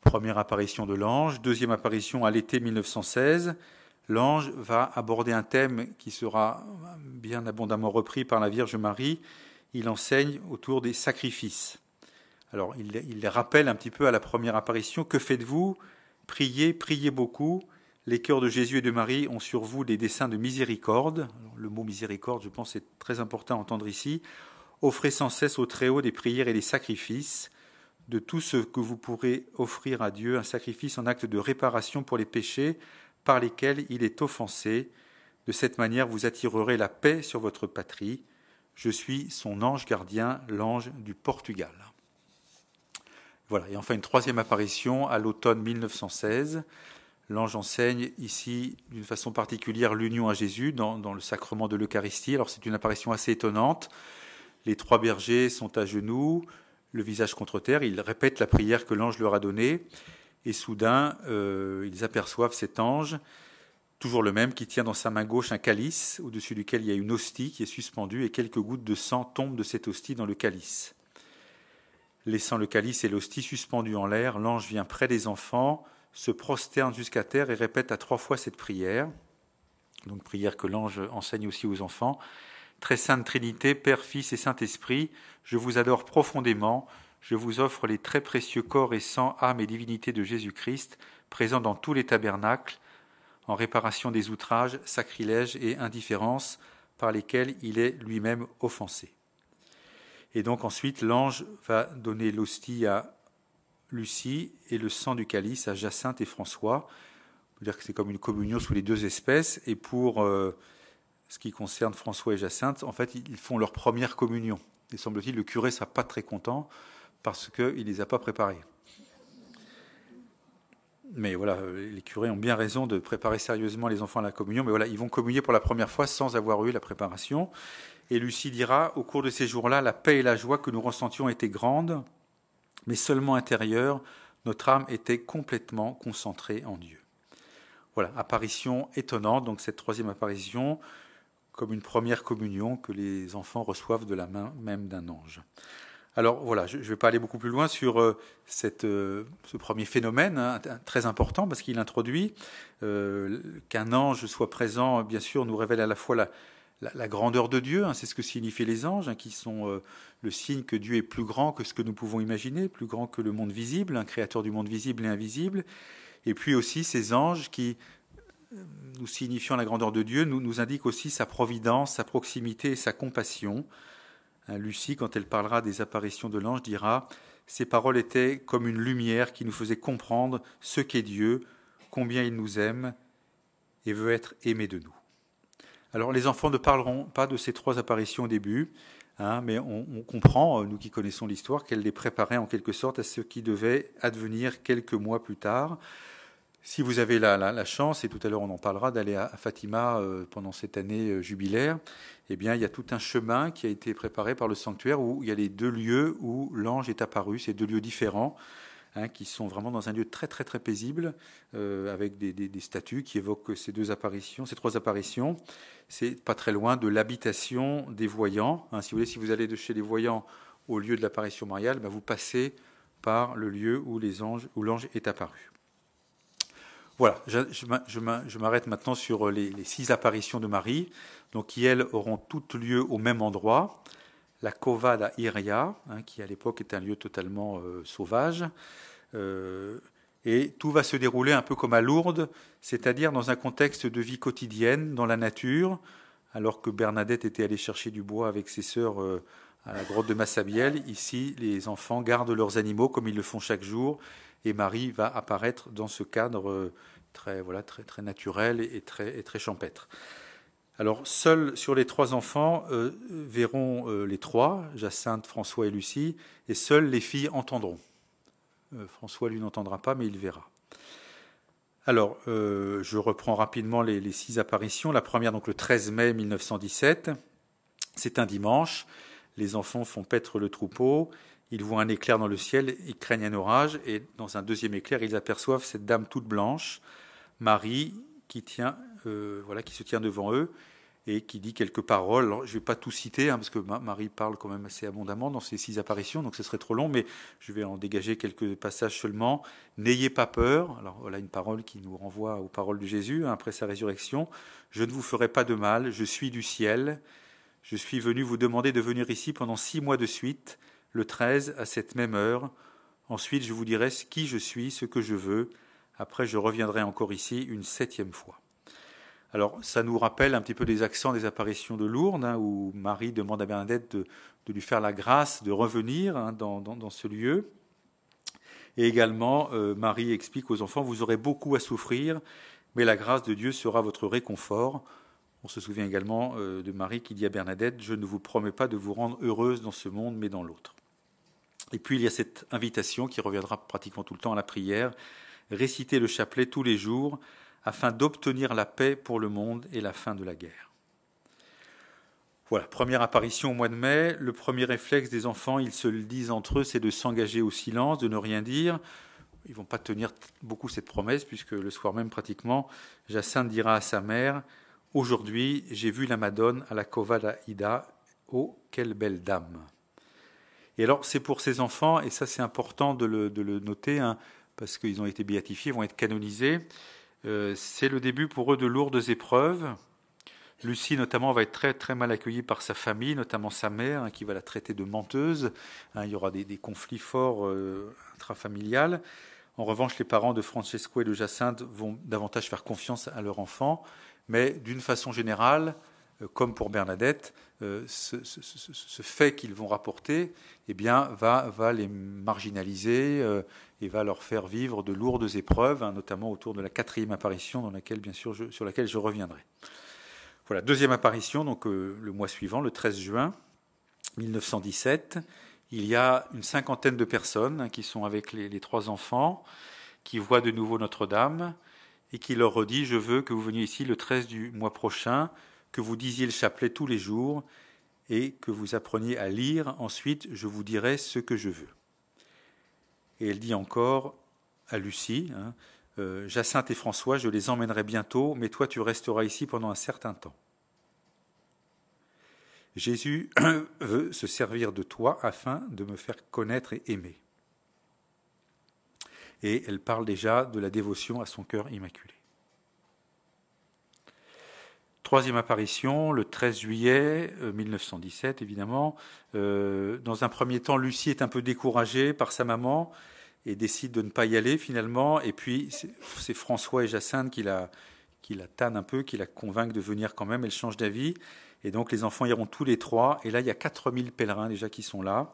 Première apparition de l'ange, deuxième apparition à l'été 1916. L'ange va aborder un thème qui sera bien abondamment repris par la Vierge Marie. Il enseigne autour des sacrifices. Alors, il les rappelle un petit peu à la première apparition. Que faites-vous ? Priez, priez beaucoup. Les cœurs de Jésus et de Marie ont sur vous des desseins de miséricorde. Alors, le mot miséricorde, je pense, est très important à entendre ici. Offrez sans cesse au Très-Haut des prières et des sacrifices. De tout ce que vous pourrez offrir à Dieu, un sacrifice en acte de réparation pour les péchés par lesquels il est offensé. De cette manière, vous attirerez la paix sur votre patrie. Je suis son ange gardien, l'ange du Portugal. Voilà, et enfin une troisième apparition à l'automne 1916. L'ange enseigne ici d'une façon particulière l'union à Jésus dans le sacrement de l'Eucharistie. Alors c'est une apparition assez étonnante. Les trois bergers sont à genoux, le visage contre terre. Ils répètent la prière que l'ange leur a donnée. Et soudain, ils aperçoivent cet ange, toujours le même, qui tient dans sa main gauche un calice, au-dessus duquel il y a une hostie qui est suspendue, et quelques gouttes de sang tombent de cette hostie dans le calice. Laissant le calice et l'hostie suspendus en l'air, l'ange vient près des enfants, se prosterne jusqu'à terre et répète à 3 fois cette prière. Donc prière que l'ange enseigne aussi aux enfants. Très sainte Trinité, Père, Fils et Saint-Esprit, je vous adore profondément. Je vous offre les très précieux corps et sang, âme et divinité de Jésus-Christ, présents dans tous les tabernacles, en réparation des outrages, sacrilèges et indifférences par lesquels il est lui-même offensé. Et donc ensuite, l'ange va donner l'hostie à Lucie et le sang du calice à Jacinthe et François. On peut dire que c'est comme une communion sous les deux espèces. Et pour ce qui concerne François et Jacinthe, en fait, ils font leur première communion. Et semble-t-il, le curé ne sera pas très content parce qu'il ne les a pas préparés. Mais voilà, les curés ont bien raison de préparer sérieusement les enfants à la communion. Mais voilà, ils vont communier pour la première fois sans avoir eu la préparation. Et Lucie dira, au cours de ces jours-là, la paix et la joie que nous ressentions étaient grandes, mais seulement intérieures. Notre âme était complètement concentrée en Dieu. Voilà, apparition étonnante, donc cette troisième apparition, comme une première communion que les enfants reçoivent de la main même d'un ange. Alors voilà, je ne vais pas aller beaucoup plus loin sur ce premier phénomène, très important, parce qu'il introduit qu'un ange soit présent, bien sûr, nous révèle à la fois la grandeur de Dieu, c'est ce que signifient les anges, qui sont le signe que Dieu est plus grand que ce que nous pouvons imaginer, plus grand que le monde visible, créateur du monde visible et invisible. Et puis aussi ces anges qui, nous signifiant la grandeur de Dieu, nous indiquent aussi sa providence, sa proximité et sa compassion. Lucie, quand elle parlera des apparitions de l'ange, dira « Ces paroles étaient comme une lumière qui nous faisait comprendre ce qu'est Dieu, combien il nous aime et veut être aimé de nous. » Alors les enfants ne parleront pas de ces 3 apparitions au début, mais on comprend, nous qui connaissons l'histoire, qu'elle les préparait en quelque sorte à ce qui devait advenir quelques mois plus tard. Si vous avez la chance, et tout à l'heure on en parlera, d'aller à Fatima pendant cette année jubilaire, eh bien il y a tout un chemin qui a été préparé par le sanctuaire où il y a les 2 lieux où l'ange est apparu, ces 2 lieux différents, qui sont vraiment dans un lieu très très très paisible, avec des statues qui évoquent ces 3 apparitions. C'est pas très loin de l'habitation des voyants. Si vous voulez, si vous allez de chez les voyants au lieu de l'apparition mariale, vous passez par le lieu où l'ange est apparu. Voilà, je m'arrête maintenant sur les 6 apparitions de Marie, donc qui, elles, auront toutes lieu au même endroit, la Cova da Iria, qui à l'époque est un lieu totalement sauvage, et tout va se dérouler un peu comme à Lourdes, c'est-à-dire dans un contexte de vie quotidienne, dans la nature, alors que Bernadette était allée chercher du bois avec ses sœurs à la grotte de Massabielle. Ici, les enfants gardent leurs animaux comme ils le font chaque jour, et Marie va apparaître dans ce cadre très naturel et très champêtre. Alors, seuls sur les 3 enfants verront les 3, Jacinthe, François et Lucie, et seules les filles entendront. François, lui, n'entendra pas, mais il verra. Alors, je reprends rapidement les 6 apparitions. La première, donc le 13 mai 1917, c'est un dimanche. Les enfants font paître le troupeau. Ils voient un éclair dans le ciel, ils craignent un orage, et dans un deuxième éclair, ils aperçoivent cette dame toute blanche, Marie, qui se tient devant eux, et qui dit quelques paroles. Alors, je ne vais pas tout citer, parce que Marie parle quand même assez abondamment dans ces 6 apparitions, donc ce serait trop long, mais je vais en dégager quelques passages seulement. « N'ayez pas peur », alors voilà une parole qui nous renvoie aux paroles de Jésus, après sa résurrection. « Je ne vous ferai pas de mal, je suis du ciel. Je suis venu vous demander de venir ici pendant 6 mois de suite, le 13 à cette même heure. Ensuite, je vous dirai qui je suis, ce que je veux. Après, je reviendrai encore ici une 7e fois. » Alors, ça nous rappelle un petit peu des accents des apparitions de Lourdes, où Marie demande à Bernadette de lui faire la grâce de revenir dans ce lieu. Et également, Marie explique aux enfants, vous aurez beaucoup à souffrir, mais la grâce de Dieu sera votre réconfort. On se souvient également de Marie qui dit à Bernadette, je ne vous promets pas de vous rendre heureuse dans ce monde, mais dans l'autre. Et puis, il y a cette invitation qui reviendra pratiquement tout le temps à la prière, réciter le chapelet tous les jours, afin d'obtenir la paix pour le monde et la fin de la guerre. Voilà, première apparition au mois de mai. Le premier réflexe des enfants, ils se le disent entre eux, c'est de s'engager au silence, de ne rien dire. Ils ne vont pas tenir beaucoup cette promesse, puisque le soir même, pratiquement, Jacinthe dira à sa mère, « Aujourd'hui, j'ai vu la Madone à la Cova da Ida. Oh, quelle belle dame !» Et alors, c'est pour ces enfants, et ça c'est important de le noter, parce qu'ils ont été béatifiés, ils vont être canonisés. C'est le début pour eux de lourdes épreuves. Lucie, notamment, va être très, très mal accueillie par sa famille, notamment sa mère, qui va la traiter de menteuse. Il y aura des conflits forts intrafamiliales. En revanche, les parents de Francesco et de Jacinthe vont davantage faire confiance à leur enfant. Mais d'une façon générale, comme pour Bernadette, ce fait qu'ils vont rapporter va les marginaliser et va leur faire vivre de lourdes épreuves, notamment autour de la 4e apparition sur laquelle je reviendrai. Voilà, 2e apparition, donc le mois suivant, le 13 juin 1917. Il y a une 50aine de personnes qui sont avec les 3 enfants, qui voient de nouveau Notre-Dame et qui leur redit « Je veux que vous veniez ici le 13 du mois prochain, que vous disiez le chapelet tous les jours et que vous appreniez à lire. Ensuite, je vous dirai ce que je veux. » Et elle dit encore à Lucie, Jacinthe et François, je les emmènerai bientôt, mais toi tu resteras ici pendant un certain temps. Jésus veut se servir de toi afin de me faire connaître et aimer. Et elle parle déjà de la dévotion à son cœur immaculé. 3e apparition, le 13 juillet 1917, évidemment. Dans un premier temps, Lucie est un peu découragée par sa maman et décide de ne pas y aller finalement. Et puis, c'est François et Jacinthe qui la tannent un peu, qui la convainquent de venir quand même. Elle change d'avis. Et donc, les enfants iront tous les 3. Et là, il y a 4000 pèlerins déjà qui sont là.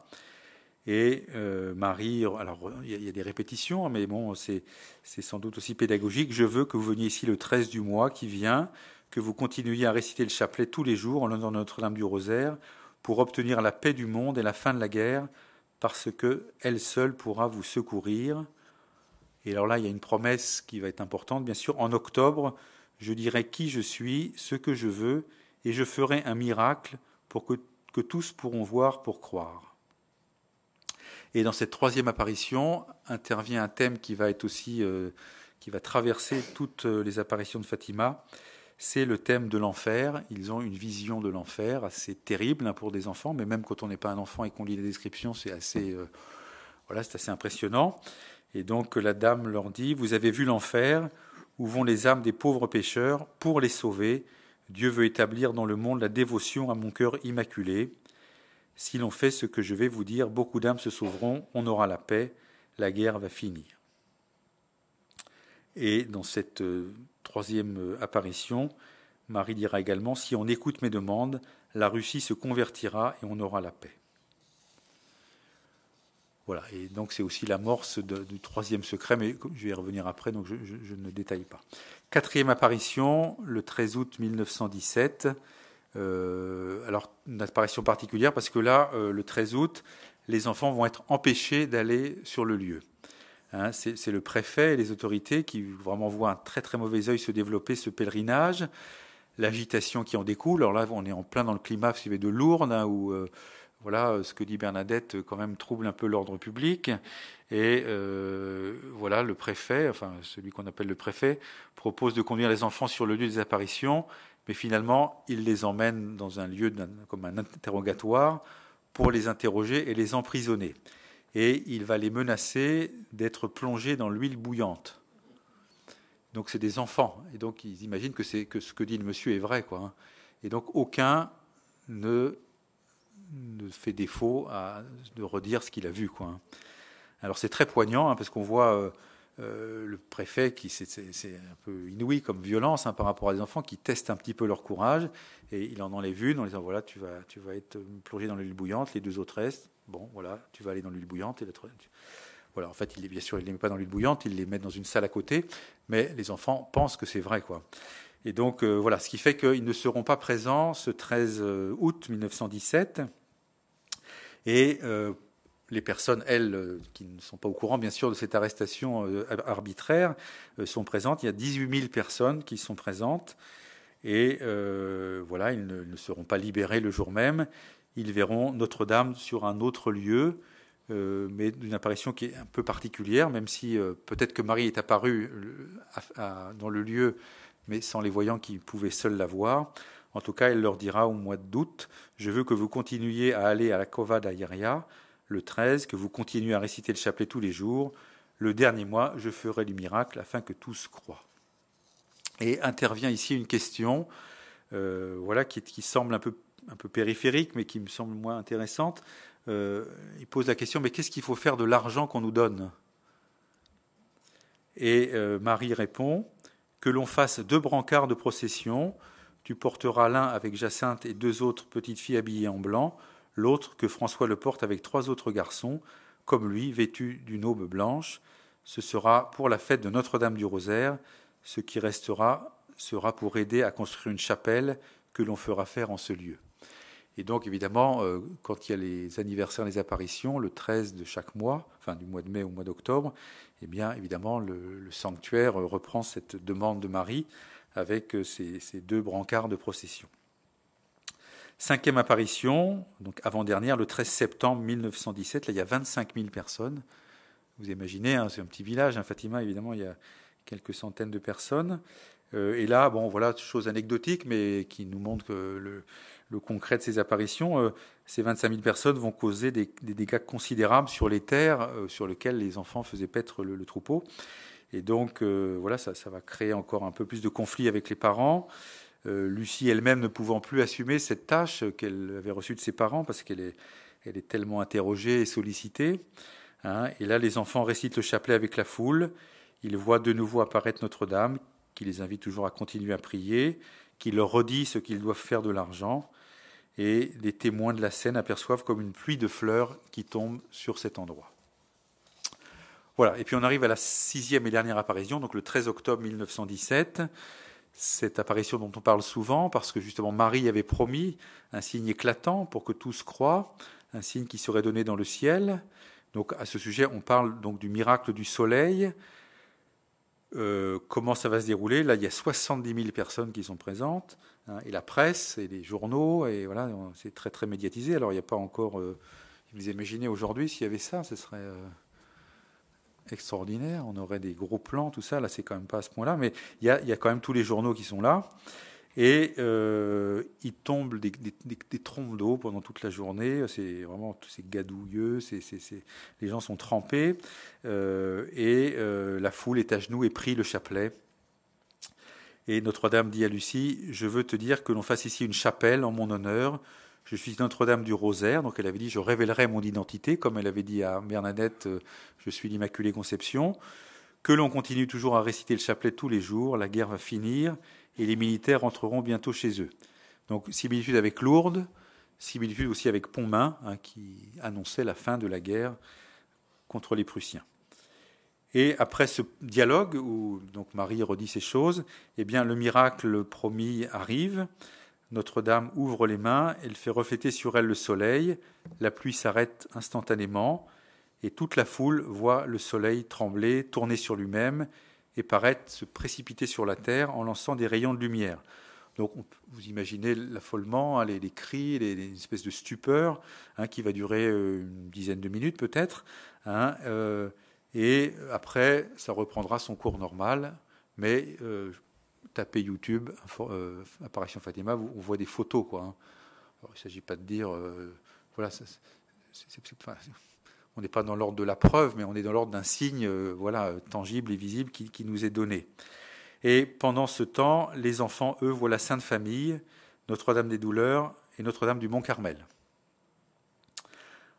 Et Marie, alors il y a des répétitions, mais bon, c'est sans doute aussi pédagogique. Je veux que vous veniez ici le 13 du mois qui vient, que vous continuiez à réciter le chapelet tous les jours en l'honneur de Notre-Dame du Rosaire pour obtenir la paix du monde et la fin de la guerre, parce qu'elle seule pourra vous secourir. Et alors là, il y a une promesse qui va être importante, bien sûr. En octobre, je dirai qui je suis, ce que je veux, et je ferai un miracle pour que tous pourront voir pour croire. Et dans cette 3e apparition intervient un thème qui va être aussi, qui va traverser toutes les apparitions de Fatima. C'est le thème de l'enfer. Ils ont une vision de l'enfer assez terrible pour des enfants, mais même quand on n'est pas un enfant et qu'on lit les descriptions, c'est assez impressionnant. Et donc la dame leur dit, vous avez vu l'enfer, où vont les âmes des pauvres pécheurs, pour les sauver. Dieu veut établir dans le monde la dévotion à mon cœur immaculé. Si l'on fait ce que je vais vous dire, beaucoup d'âmes se sauveront, on aura la paix, la guerre va finir. Et dans cette 3e apparition, Marie dira également, si on écoute mes demandes, la Russie se convertira et on aura la paix. Voilà, et donc c'est aussi l'amorce du 3e secret, mais je vais y revenir après, donc je ne détaille pas. 4e apparition, le 13 août 1917. Alors, une apparition particulière, parce que là, le 13 août, les enfants vont être empêchés d'aller sur le lieu. C'est le préfet et les autorités qui vraiment voient un très très mauvais œil se développer ce pèlerinage, l'agitation qui en découle. Alors là, on est en plein dans le climat de Lourdes, où ce que dit Bernadette quand même trouble un peu l'ordre public. Et le préfet, celui qu'on appelle le préfet, propose de conduire les enfants sur le lieu des apparitions. mais finalement, il les emmène dans un lieu comme un interrogatoire pour les interroger et les emprisonner. Et il va les menacer d'être plongés dans l'huile bouillante. Donc c'est des enfants, et donc ils imaginent que ce que dit le monsieur est vrai, quoi. Et donc aucun ne fait défaut de redire ce qu'il a vu, quoi. Alors c'est très poignant, parce qu'on voit le préfet qui c'est un peu inouï comme violence par rapport à des enfants qui testent un petit peu leur courage, et il en enlève une en disant voilà, tu vas être plongé dans l'huile bouillante, les deux autres restent, bon voilà, tu vas aller dans l'huile bouillante, et voilà, en fait, bien sûr, il ne les met pas dans l'huile bouillante, il les met dans une salle à côté, mais les enfants pensent que c'est vrai, quoi. Et donc, voilà, ce qui fait qu'ils ne seront pas présents ce 13 août 1917. Et les personnes, elles, qui ne sont pas au courant, bien sûr, de cette arrestation arbitraire, sont présentes. Il y a 18 000 personnes qui sont présentes. Et voilà, ils ne seront pas libérés le jour même. Ils verront Notre-Dame sur un autre lieu, mais d'une apparition qui est un peu particulière, même si peut-être que Marie est apparue dans le lieu, mais sans les voyants qui pouvaient seuls la voir. En tout cas, elle leur dira au mois d'août « Je veux que vous continuiez à aller à la Cova d'Aieria, le 13, que vous continuiez à réciter le chapelet tous les jours. Le dernier mois, je ferai du miracle afin que tous croient. » Et intervient ici une question voilà, qui semble un peu périphérique, mais qui me semble moins intéressante. Il pose la question, mais qu'est-ce qu'il faut faire de l'argent qu'on nous donne ? Et Marie répond, que l'on fasse 2 brancards de procession, tu porteras l'un avec Jacinthe et 2 autres petites filles habillées en blanc, l'autre que François le porte avec 3 autres garçons, comme lui, vêtus d'une aube blanche. Ce sera pour la fête de Notre-Dame du Rosaire, ce qui restera sera pour aider à construire une chapelle que l'on fera faire en ce lieu. Et donc, évidemment, quand il y a les anniversaires, les apparitions, le 13 de chaque mois, enfin du mois de mai au mois d'octobre, eh bien, évidemment, le sanctuaire reprend cette demande de Marie avec ces 2 brancards de procession. 5e apparition, donc avant-dernière, le 13 septembre 1917. Là, il y a 25 000 personnes. Vous imaginez, c'est un petit village, Fatima, évidemment, il y a quelques centaines de personnes. Et là, bon, voilà, chose anecdotique, mais qui nous montre que le concret de ces apparitions, ces 25 000 personnes vont causer des dégâts considérables sur les terres sur lesquelles les enfants faisaient paître le troupeau. Et donc, voilà, ça va créer encore un peu plus de conflits avec les parents. Lucie elle-même ne pouvant plus assumer cette tâche qu'elle avait reçue de ses parents, parce qu'elle est tellement interrogée et sollicitée. Et là, les enfants récitent le chapelet avec la foule. Ils voient de nouveau apparaître Notre-Dame, qui les invite toujours à continuer à prier, qui leur redit ce qu'ils doivent faire de l'argent. Et les témoins de la scène aperçoivent comme une pluie de fleurs qui tombe sur cet endroit. Voilà, et puis on arrive à la 6e et dernière apparition, donc le 13 octobre 1917. Cette apparition dont on parle souvent, parce que justement Marie avait promis un signe éclatant pour que tous croient, un signe qui serait donné dans le ciel. Donc à ce sujet, on parle donc du miracle du soleil. Comment ça va se dérouler ? Là, il y a 70 000 personnes qui sont présentes, et la presse, et les journaux, et voilà, c'est très très médiatisé. Alors il n'y a pas encore... vous imaginez aujourd'hui s'il y avait ça, ce serait extraordinaire, on aurait des gros plans, tout ça. Là, c'est quand même pas à ce point-là, mais il y a quand même tous les journaux qui sont là. Et il tombe des trompes d'eau pendant toute la journée. C'est vraiment c'est gadouilleux. Les gens sont trempés. Et la foule est à genoux et prie le chapelet. Et Notre-Dame dit à Lucie, « Je veux te dire que l'on fasse ici une chapelle en mon honneur. Je suis Notre-Dame du Rosaire. » Donc elle avait dit, « Je révélerai mon identité. » Comme elle avait dit à Bernadette, « Je suis l'Immaculée Conception. » Que l'on continue toujours à réciter le chapelet tous les jours. La guerre va finir. Et les militaires rentreront bientôt chez eux. Donc, similitude avec Lourdes, similitude aussi avec Pontmain, qui annonçait la fin de la guerre contre les Prussiens. Et après ce dialogue, où donc Marie redit ces choses, eh bien, le miracle promis arrive. Notre-Dame ouvre les mains, elle fait refléter sur elle le soleil, la pluie s'arrête instantanément, et toute la foule voit le soleil trembler, tourner sur lui-même, et paraître se précipiter sur la terre en lançant des rayons de lumière. Donc vous imaginez l'affolement, les cris, les espèces de stupeur qui va durer une dizaine de minutes peut-être. Et après, ça reprendra son cours normal, mais tapez YouTube, apparition Fatima, on voit des photos, quoi. Hein. Alors, il ne s'agit pas de dire, voilà, on n'est pas dans l'ordre de la preuve, mais on est dans l'ordre d'un signe, voilà, tangible et visible qui nous est donné. Et pendant ce temps, les enfants, eux, voient la Sainte Famille, Notre-Dame des Douleurs et Notre-Dame du Mont-Carmel.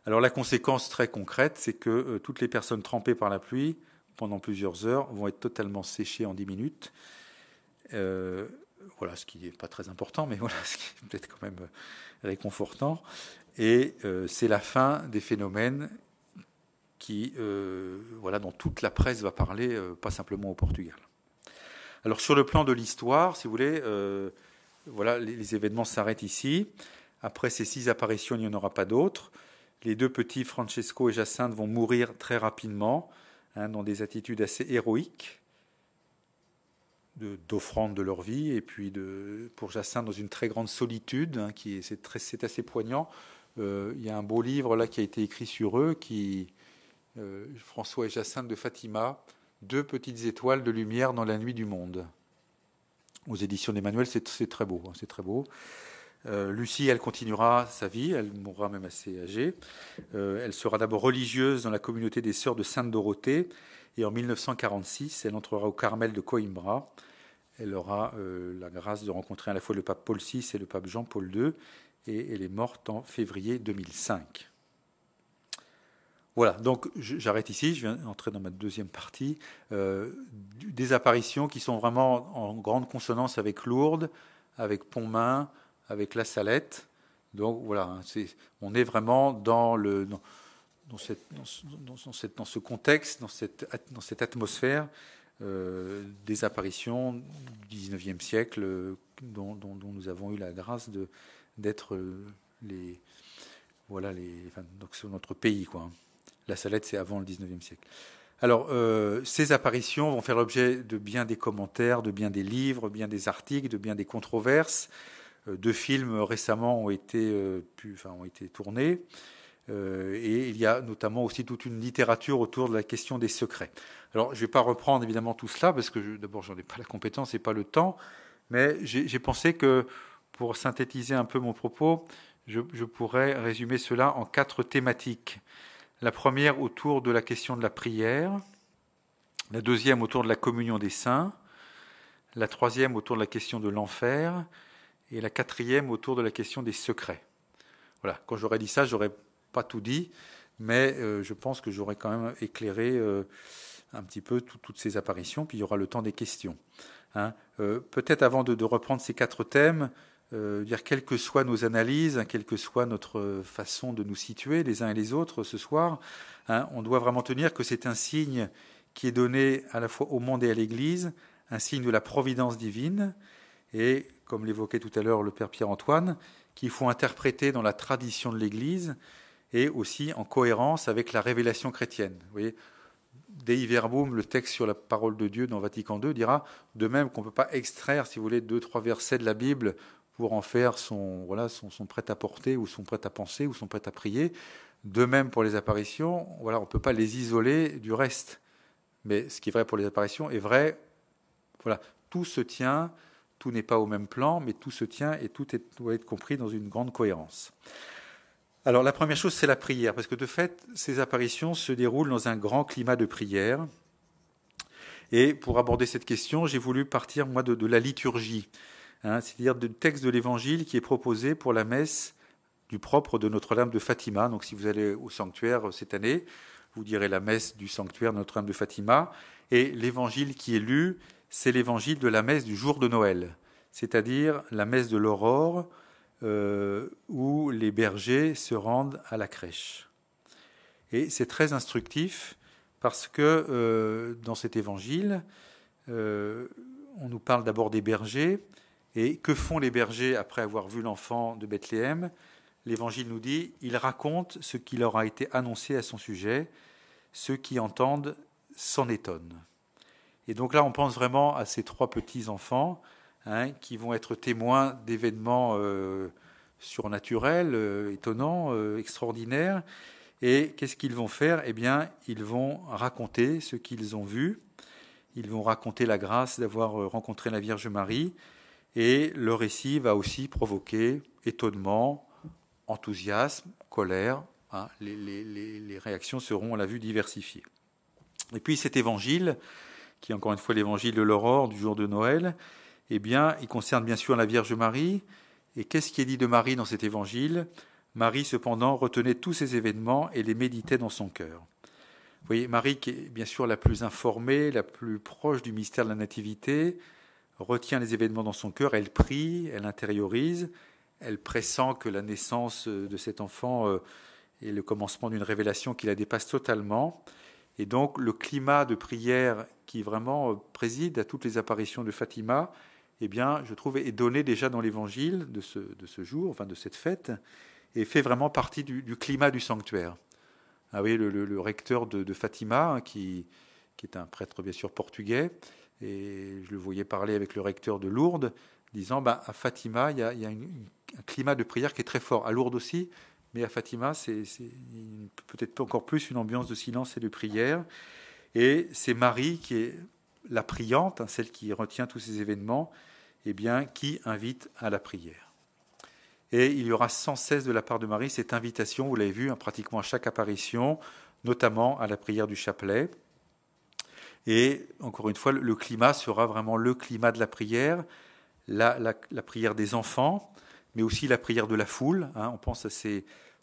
Alors la conséquence très concrète, c'est que toutes les personnes trempées par la pluie pendant plusieurs heures vont être totalement séchées en 10 minutes. Voilà, ce qui n'est pas très important, mais voilà, ce qui est peut-être quand même réconfortant. Et c'est la fin des phénomènes qui, voilà, dont toute la presse va parler, pas simplement au Portugal. Alors sur le plan de l'histoire, si vous voulez, voilà, les événements s'arrêtent ici. Après ces 6 apparitions, il n'y en aura pas d'autres. Les 2 petits, Francesco et Jacinthe, vont mourir très rapidement, hein, dans des attitudes assez héroïques, d'offrande de leur vie, et puis pour Jacinthe dans une très grande solitude, hein, c'est assez poignant. Il y a un beau livre là qui a été écrit sur eux, François et Jacinthe de Fatima, 2 petites étoiles de lumière dans la nuit du monde. Aux éditions d'Emmanuel, c'est très beau, hein, c'est très beau. Lucie, elle continuera sa vie, elle mourra même assez âgée. Elle sera d'abord religieuse dans la communauté des Sœurs de Sainte-Dorothée, et en 1946, elle entrera au Carmel de Coimbra. Elle aura la grâce de rencontrer à la fois le pape Paul VI et le pape Jean-Paul II, et elle est morte en février 2005. Voilà, donc j'arrête ici, je viens entrer dans ma deuxième partie. Des apparitions qui sont vraiment en grande consonance avec Lourdes, avec Pontmain, avec La Salette. Donc voilà, on est vraiment dans ce contexte, dans cette atmosphère des apparitions du XIXe siècle dont nous avons eu la grâce d'être donc sur notre pays, quoi. La Salette, c'est avant le XIXe siècle. Alors, ces apparitions vont faire l'objet de bien des commentaires, de bien des livres, bien des articles, de bien des controverses. 2 films récemment ont été tournés. Et il y a notamment aussi toute une littérature autour de la question des secrets. Alors, je ne vais pas reprendre évidemment tout cela, parce que d'abord, je n'en ai pas la compétence et pas le temps, mais j'ai pensé que, pour synthétiser un peu mon propos, je pourrais résumer cela en 4 thématiques. La première autour de la question de la prière, la deuxième autour de la communion des saints, la troisième autour de la question de l'enfer, et la quatrième autour de la question des secrets. Voilà, quand j'aurais dit ça, j'aurais pas tout dit, mais je pense que j'aurais quand même éclairé un petit peu toutes ces apparitions, puis il y aura le temps des questions. Hein. Peut-être avant de reprendre ces 4 thèmes, dire quelles que soient nos analyses, hein, quelle que soit notre façon de nous situer les uns et les autres ce soir, hein, on doit vraiment tenir que c'est un signe qui est donné à la fois au monde et à l'Église, un signe de la providence divine, et comme l'évoquait tout à l'heure le Père Pierre-Antoine, qu'il faut interpréter dans la tradition de l'Église et aussi en cohérence avec la révélation chrétienne. Vous voyez, Dei Verbum, le texte sur la parole de Dieu dans Vatican II, dira de même qu'on ne peut pas extraire, si vous voulez, 2-3 versets de la Bible pour en faire son prêt-à-porter ou son prêt-à-penser ou son prêt-à-prier. De même pour les apparitions, voilà, on ne peut pas les isoler du reste. Mais ce qui est vrai pour les apparitions est vrai, voilà, tout se tient, tout n'est pas au même plan, mais tout se tient et tout doit être compris dans une grande cohérence. Alors la première chose, c'est la prière, parce que de fait, ces apparitions se déroulent dans un grand climat de prière. Et pour aborder cette question, j'ai voulu partir, moi, de la liturgie, hein, c'est-à-dire du texte de l'Évangile qui est proposé pour la messe du propre de Notre-Dame de Fatima. Donc si vous allez au sanctuaire cette année, vous direz la messe du sanctuaire de Notre-Dame de Fatima. Et l'Évangile qui est lu, c'est l'Évangile de la messe du jour de Noël, c'est-à-dire la messe de l'aurore, où les bergers se rendent à la crèche. Et c'est très instructif parce que dans cet évangile, on nous parle d'abord des bergers. Et que font les bergers après avoir vu l'enfant de Bethléem ? L'évangile nous dit, ils racontent ce qui leur a été annoncé à son sujet. Ceux qui entendent s'en étonnent. Et donc là, on pense vraiment à ces 3 petits-enfants, hein, qui vont être témoins d'événements surnaturels, étonnants, extraordinaires. Et qu'est-ce qu'ils vont faire ? Eh bien, ils vont raconter ce qu'ils ont vu. ils vont raconter la grâce d'avoir rencontré la Vierge Marie. Et le récit va aussi provoquer étonnement, enthousiasme, colère. Hein, les réactions seront, on l'a vu, diversifiées. Et puis cet évangile, qui est encore une fois l'évangile de l'aurore du jour de Noël, eh bien, il concerne bien sûr la Vierge Marie. Et qu'est-ce qui est dit de Marie dans cet évangile ? Marie, cependant, retenait tous ces événements et les méditait dans son cœur. Vous voyez, Marie, qui est bien sûr la plus informée, la plus proche du mystère de la Nativité, retient les événements dans son cœur, elle prie, elle intériorise, elle pressent que la naissance de cet enfant est le commencement d'une révélation qui la dépasse totalement. Et donc, le climat de prière qui vraiment préside à toutes les apparitions de Fatima, eh bien, je trouve, est donné déjà dans l'évangile de ce jour, enfin de cette fête, et fait vraiment partie du climat du sanctuaire. Ah oui, le recteur de Fatima, hein, qui est un prêtre bien sûr portugais, et je le voyais parler avec le recteur de Lourdes, disant à Fatima, il y a un climat de prière qui est très fort. À Lourdes aussi, mais à Fatima, c'est peut-être encore plus une ambiance de silence et de prière. Et c'est Marie qui est la priante, hein, celle qui retient tous ces événements, eh bien, qui invite à la prière. Et il y aura sans cesse de la part de Marie cette invitation, vous l'avez vu, hein, pratiquement à chaque apparition, notamment à la prière du chapelet. Et encore une fois, le climat sera vraiment le climat de la prière, la prière des enfants, mais aussi la prière de la foule. Hein. On pense à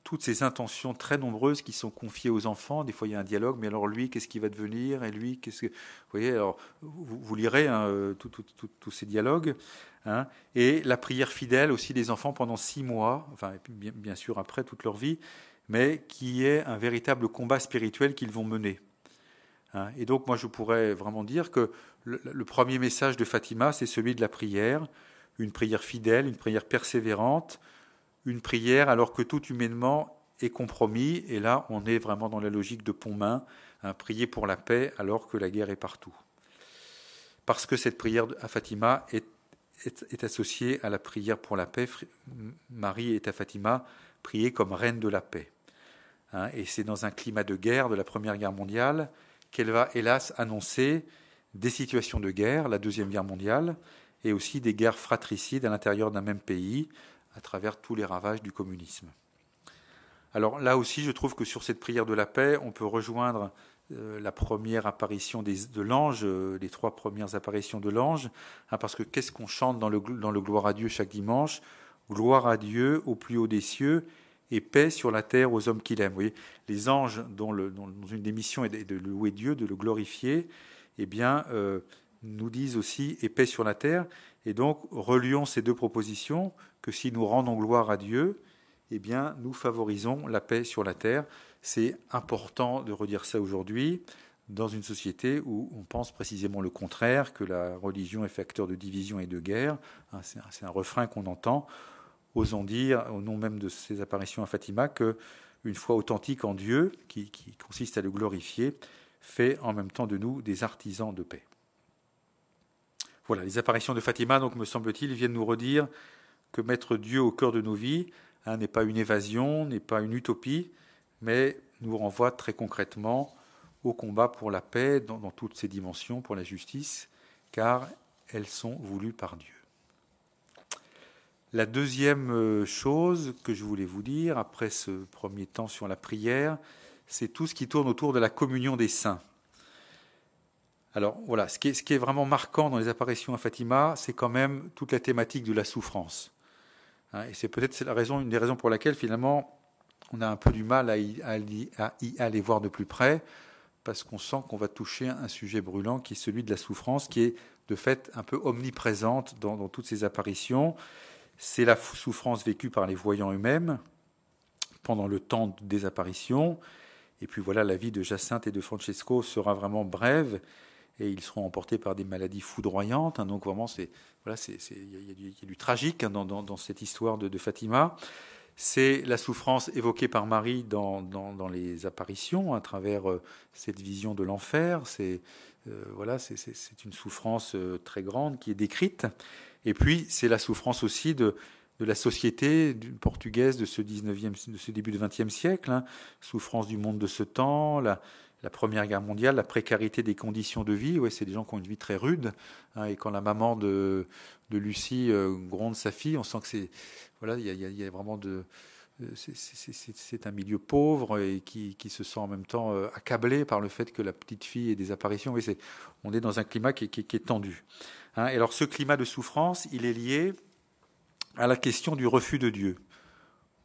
toutes ces intentions très nombreuses qui sont confiées aux enfants. Des fois, il y a un dialogue, mais alors lui, qu'est-ce qui va devenir ? Et lui, qu'est-ce que... Vous voyez, alors, vous lirez hein, tous ces dialogues. Hein. Et la prière fidèle aussi des enfants pendant 6 mois, enfin, bien sûr après toute leur vie, mais qui est un véritable combat spirituel qu'ils vont mener. Hein. Et donc, moi, je pourrais vraiment dire que le premier message de Fatima, c'est celui de la prière, une prière fidèle, une prière persévérante, une prière alors que tout humainement est compromis. Et là, on est vraiment dans la logique de Pontmain, hein, prier pour la paix alors que la guerre est partout. Parce que cette prière à Fatima est associée à la prière pour la paix. Marie est à Fatima priée comme reine de la paix. Hein, et c'est dans un climat de guerre, de la Première Guerre mondiale, qu'elle va hélas annoncer des situations de guerre, la Deuxième Guerre mondiale, et aussi des guerres fratricides à l'intérieur d'un même pays, à travers tous les ravages du communisme. Alors là aussi, je trouve que sur cette prière de la paix, on peut rejoindre la première apparition de l'ange, les 3 premières apparitions de l'ange, hein, parce que qu'est-ce qu'on chante dans le Gloire à Dieu chaque dimanche ? Gloire à Dieu au plus haut des cieux et paix sur la terre aux hommes qu'il aime. Vous voyez, les anges, dont une des missions est de louer Dieu, de le glorifier, eh bien, nous disent aussi et paix sur la terre. Et donc, relions ces 2 propositions, que si nous rendons gloire à Dieu, eh bien, nous favorisons la paix sur la terre. C'est important de redire ça aujourd'hui, dans une société où on pense précisément le contraire, que la religion est facteur de division et de guerre. C'est un refrain qu'on entend. Osons dire, au nom même de ces apparitions à Fatima, qu'une foi authentique en Dieu, qui consiste à le glorifier, fait en même temps de nous des artisans de paix. Voilà, les apparitions de Fatima, donc, me semble-t-il, viennent nous redire que mettre Dieu au cœur de nos vies n'est pas une évasion, n'est pas une utopie, mais nous renvoie très concrètement au combat pour la paix dans toutes ses dimensions, pour la justice, car elles sont voulues par Dieu. La deuxième chose que je voulais vous dire, après ce premier temps sur la prière, c'est tout ce qui tourne autour de la communion des saints. Alors voilà, ce qui est vraiment marquant dans les apparitions à Fatima, c'est quand même toute la thématique de la souffrance. Et c'est peut-être une des raisons pour laquelle finalement on a un peu du mal à y aller voir de plus près, parce qu'on sent qu'on va toucher un sujet brûlant qui est celui de la souffrance, qui est de fait un peu omniprésente dans toutes ces apparitions. C'est la souffrance vécue par les voyants eux-mêmes pendant le temps des apparitions. Et puis voilà, la vie de Jacinthe et de Francesco sera vraiment brève, et ils seront emportés par des maladies foudroyantes. Donc vraiment, il y a du tragique dans cette histoire de Fatima. C'est la souffrance évoquée par Marie dans les apparitions, à travers cette vision de l'enfer. C'est une souffrance très grande qui est décrite. Et puis, c'est la souffrance aussi de la société portugaise de ce début du XXe siècle. Souffrance du monde de ce temps, la Première Guerre mondiale, la précarité des conditions de vie. Ouais, c'est des gens qui ont une vie très rude. Hein, et quand la maman de Lucie gronde sa fille, on sent que c'est voilà, il y a vraiment c'est un milieu pauvre et qui se sent en même temps accablé par le fait que la petite fille ait des apparitions. Oui, on est dans un climat qui est tendu. Hein, et alors ce climat de souffrance, il est lié à la question du refus de Dieu.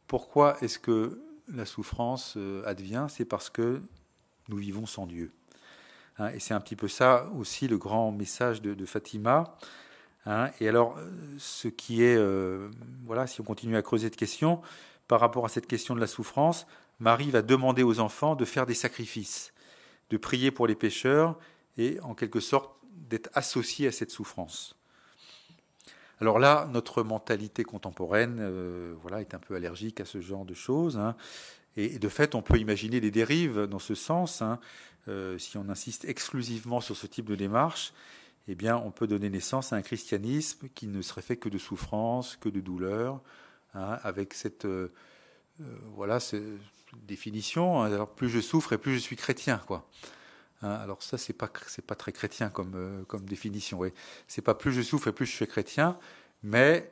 Pourquoi est-ce que la souffrance advient ? C'est parce que nous vivons sans Dieu. Hein, et c'est un petit peu ça aussi le grand message de Fatima. Hein, et alors, ce qui est, voilà, si on continue à creuser cette question, par rapport à cette question de la souffrance, Marie va demander aux enfants de faire des sacrifices, de prier pour les pécheurs et en quelque sorte d'être associés à cette souffrance. Alors là, notre mentalité contemporaine voilà, est un peu allergique à ce genre de choses. Hein, et de fait, on peut imaginer des dérives dans ce sens. Hein, si on insiste exclusivement sur ce type de démarche, eh bien, on peut donner naissance à un christianisme qui ne serait fait que de souffrance, que de douleur, hein, avec cette voilà, cette définition. Alors, plus je souffre et plus je suis chrétien, quoi. Hein, alors ça, c'est pas très chrétien comme définition. Oui. C'est pas plus je souffre et plus je suis chrétien, mais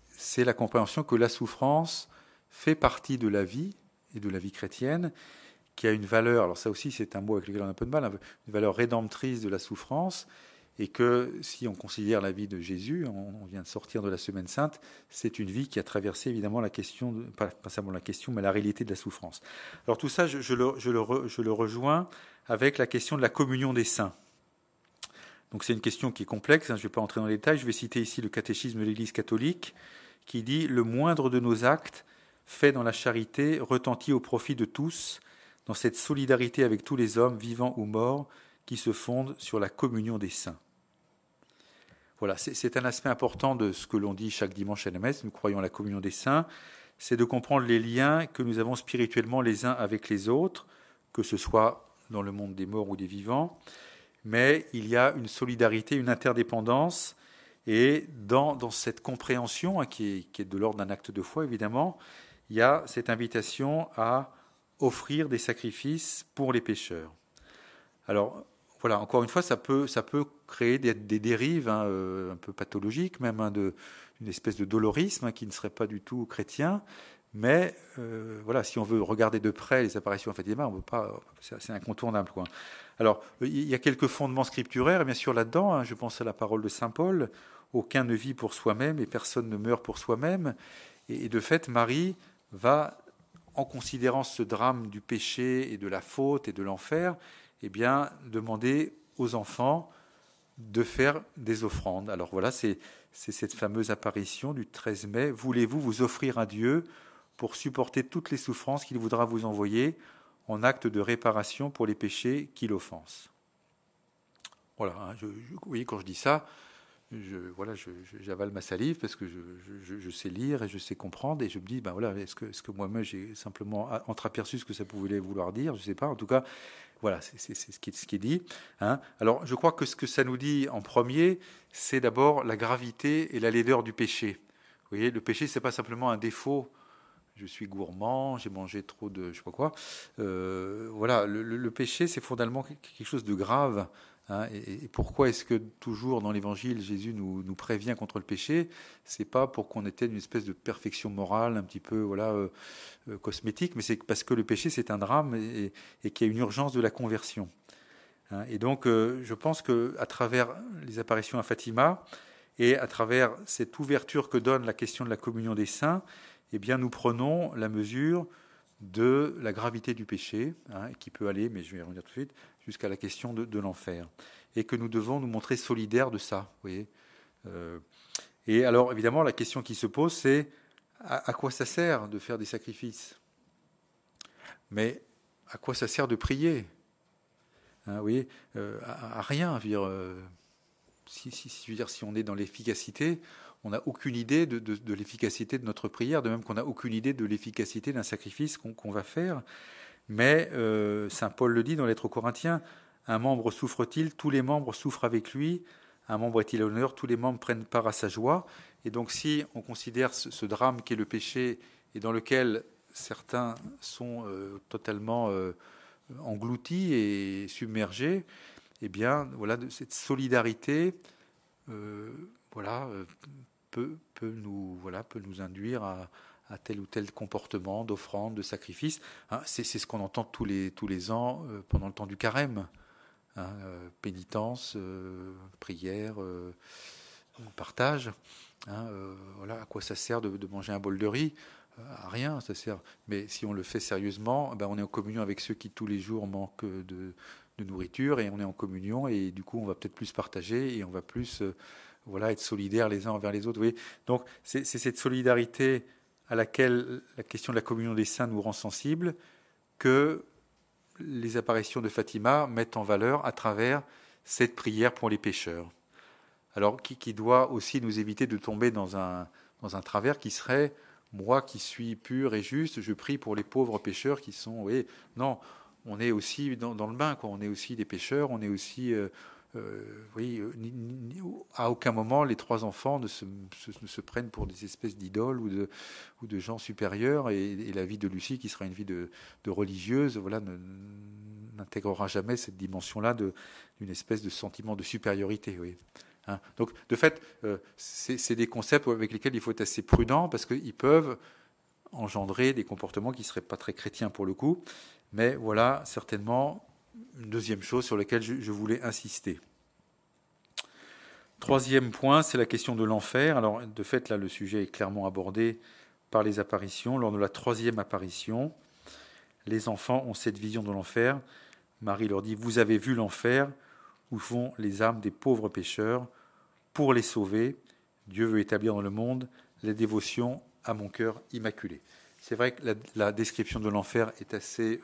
c'est la compréhension que la souffrance fait partie de la vie et de la vie chrétienne, qui a une valeur. Alors ça aussi, c'est un mot avec lequel on a un peu de mal, une valeur rédemptrice de la souffrance, et que si on considère la vie de Jésus, on vient de sortir de la Semaine Sainte, c'est une vie qui a traversé évidemment la question, pas seulement la question, mais la réalité de la souffrance. Alors tout ça, je le rejoins avec la question de la communion des saints. Donc c'est une question qui est complexe, hein, je ne vais pas entrer dans les détails, je vais citer ici le catéchisme de l'Église catholique, qui dit « Le moindre de nos actes, fait dans la charité, retentit au profit de tous, dans cette solidarité avec tous les hommes, vivants ou morts, qui se fonde sur la communion des saints. » Voilà, c'est un aspect important de ce que l'on dit chaque dimanche à la messe, nous croyons à la communion des saints, c'est de comprendre les liens que nous avons spirituellement les uns avec les autres, que ce soit dans le monde des morts ou des vivants, mais il y a une solidarité, une interdépendance, et dans cette compréhension, hein, qui est de l'ordre d'un acte de foi évidemment, il y a cette invitation à offrir des sacrifices pour les pécheurs. Alors, voilà, encore une fois, ça peut créer des dérives hein, un peu pathologiques, même hein, une espèce de dolorisme hein, qui ne serait pas du tout chrétien. Mais voilà, si on veut regarder de près les apparitions à Fatima, on veut pas, c'est incontournable, quoi. Alors, il y a quelques fondements scripturaires, bien sûr, là-dedans. Hein, je pense à la parole de saint Paul. Aucun ne vit pour soi-même et personne ne meurt pour soi-même. Et de fait, Marie va, en considérant ce drame du péché et de la faute et de l'enfer, eh bien, demander aux enfants de faire des offrandes. Alors voilà, c'est cette fameuse apparition du 13 mai. Voulez-vous vous offrir à Dieu pour supporter toutes les souffrances qu'il voudra vous envoyer en acte de réparation pour les péchés qui l'offensent. Voilà, hein, vous voyez, quand je dis ça, j'avale ma salive parce que je sais lire et je sais comprendre et je me dis, ben voilà, est-ce que moi-même j'ai simplement entreaperçu ce que ça pouvait vouloir dire, je ne sais pas, en tout cas, voilà, c'est ce qui est dit. Hein. Alors, je crois que ce que ça nous dit en premier, c'est d'abord la gravité et la laideur du péché. Vous voyez, le péché, c'est pas simplement un défaut. Je suis gourmand, j'ai mangé trop de je sais pas quoi. Voilà, le péché, c'est fondamentalement quelque chose de grave. Hein, et pourquoi est-ce que toujours dans l'Évangile, Jésus nous prévient contre le péché ? C'est pas pour qu'on atteigne une espèce de perfection morale un petit peu cosmétique, mais c'est parce que le péché, c'est un drame et qu'il y a une urgence de la conversion. Hein, et donc, je pense qu'à travers les apparitions à Fatima et à travers cette ouverture que donne la question de la communion des saints, eh bien, nous prenons la mesure de la gravité du péché, hein, qui peut aller, mais je vais y revenir tout de suite, jusqu'à la question de l'enfer. Et que nous devons nous montrer solidaires de ça. Vous voyez. Et alors, évidemment, la question qui se pose, c'est à quoi ça sert de faire des sacrifices ? Mais à quoi ça sert de prier ? Hein, vous voyez, à rien. Je veux dire, si on est dans l'efficacité, on n'a aucune idée de l'efficacité de notre prière, de même qu'on n'a aucune idée de l'efficacité d'un sacrifice qu'on va faire. Mais saint Paul le dit dans l'Lettre aux Corinthiens, un membre souffre-t-il, tous les membres souffrent avec lui, un membre est-il à l'honneur, tous les membres prennent part à sa joie. Et donc si on considère ce drame qu'est le péché et dans lequel certains sont totalement engloutis et submergés, eh bien, voilà, cette solidarité, peut nous induire à tel ou tel comportement d'offrande, de sacrifice. Hein, c'est ce qu'on entend tous les ans pendant le temps du carême. Hein, pénitence, prière, partage. Hein, voilà, à quoi ça sert de manger un bol de riz? À rien, ça sert. Mais si on le fait sérieusement, on est en communion avec ceux qui tous les jours manquent de nourriture, et on est en communion, et du coup on va peut-être plus partager, et on va plus être solidaires les uns envers les autres. Vous voyez, donc c'est cette solidarité à laquelle la question de la communion des saints nous rend sensibles, que les apparitions de Fatima mettent en valeur à travers cette prière pour les pécheurs. Alors qui doit aussi nous éviter de tomber dans un travers qui serait: moi qui suis pur et juste, je prie pour les pauvres pécheurs qui sont... Vous voyez, non, on est aussi dans le bain, quoi. On est aussi des pécheurs, on est aussi... à aucun moment les trois enfants ne se prennent pour des espèces d'idoles ou de gens supérieurs, et la vie de Lucie, qui sera une vie de religieuse, n'intégrera jamais cette dimension-là d'une espèce de sentiment de supériorité. Oui. Hein. Donc, de fait, c'est des concepts avec lesquels il faut être assez prudent, parce qu'ils peuvent engendrer des comportements qui ne seraient pas très chrétiens pour le coup. Mais voilà, certainement, une deuxième chose sur laquelle je voulais insister. Troisième point, c'est la question de l'enfer. Alors, de fait, là, le sujet est clairement abordé par les apparitions. Lors de la troisième apparition, les enfants ont cette vision de l'enfer. Marie leur dit: vous avez vu l'enfer, où vont les âmes des pauvres pécheurs. Pour les sauver, Dieu veut établir dans le monde la dévotion à mon cœur immaculé. C'est vrai que la description de l'enfer est assez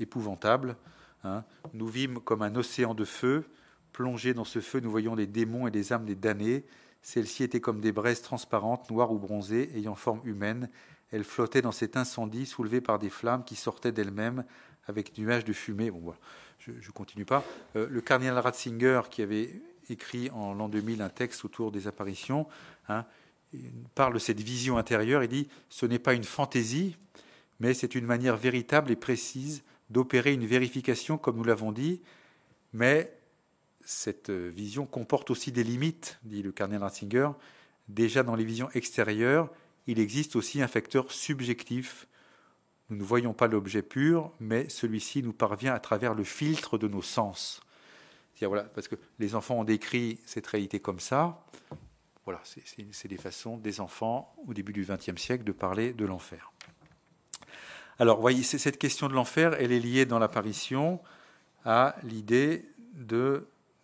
épouvantable. Hein. Nous vîmes comme un océan de feu. Plongés dans ce feu, nous voyons les démons et les âmes des damnés. Celles-ci étaient comme des braises transparentes, noires ou bronzées, ayant forme humaine. Elles flottaient dans cet incendie, soulevées par des flammes qui sortaient d'elles-mêmes avec nuages de fumée. Bon, voilà. Je ne continue pas. Le cardinal Ratzinger, qui avait écrit en l'an 2000 un texte autour des apparitions, parle de cette vision intérieure. Il dit: ce n'est pas une fantaisie, mais c'est une manière véritable et précise d'opérer une vérification, comme nous l'avons dit. Mais cette vision comporte aussi des limites, dit le cardinal Ratzinger. Déjà dans les visions extérieures, il existe aussi un facteur subjectif. Nous ne voyons pas l'objet pur, mais celui-ci nous parvient à travers le filtre de nos sens. C'est-à-dire, voilà, parce que les enfants ont décrit cette réalité comme ça. Voilà, c'est des façons des enfants, au début du XXe siècle, de parler de l'enfer. Alors, voyez, cette question de l'enfer, elle est liée dans l'apparition à l'idée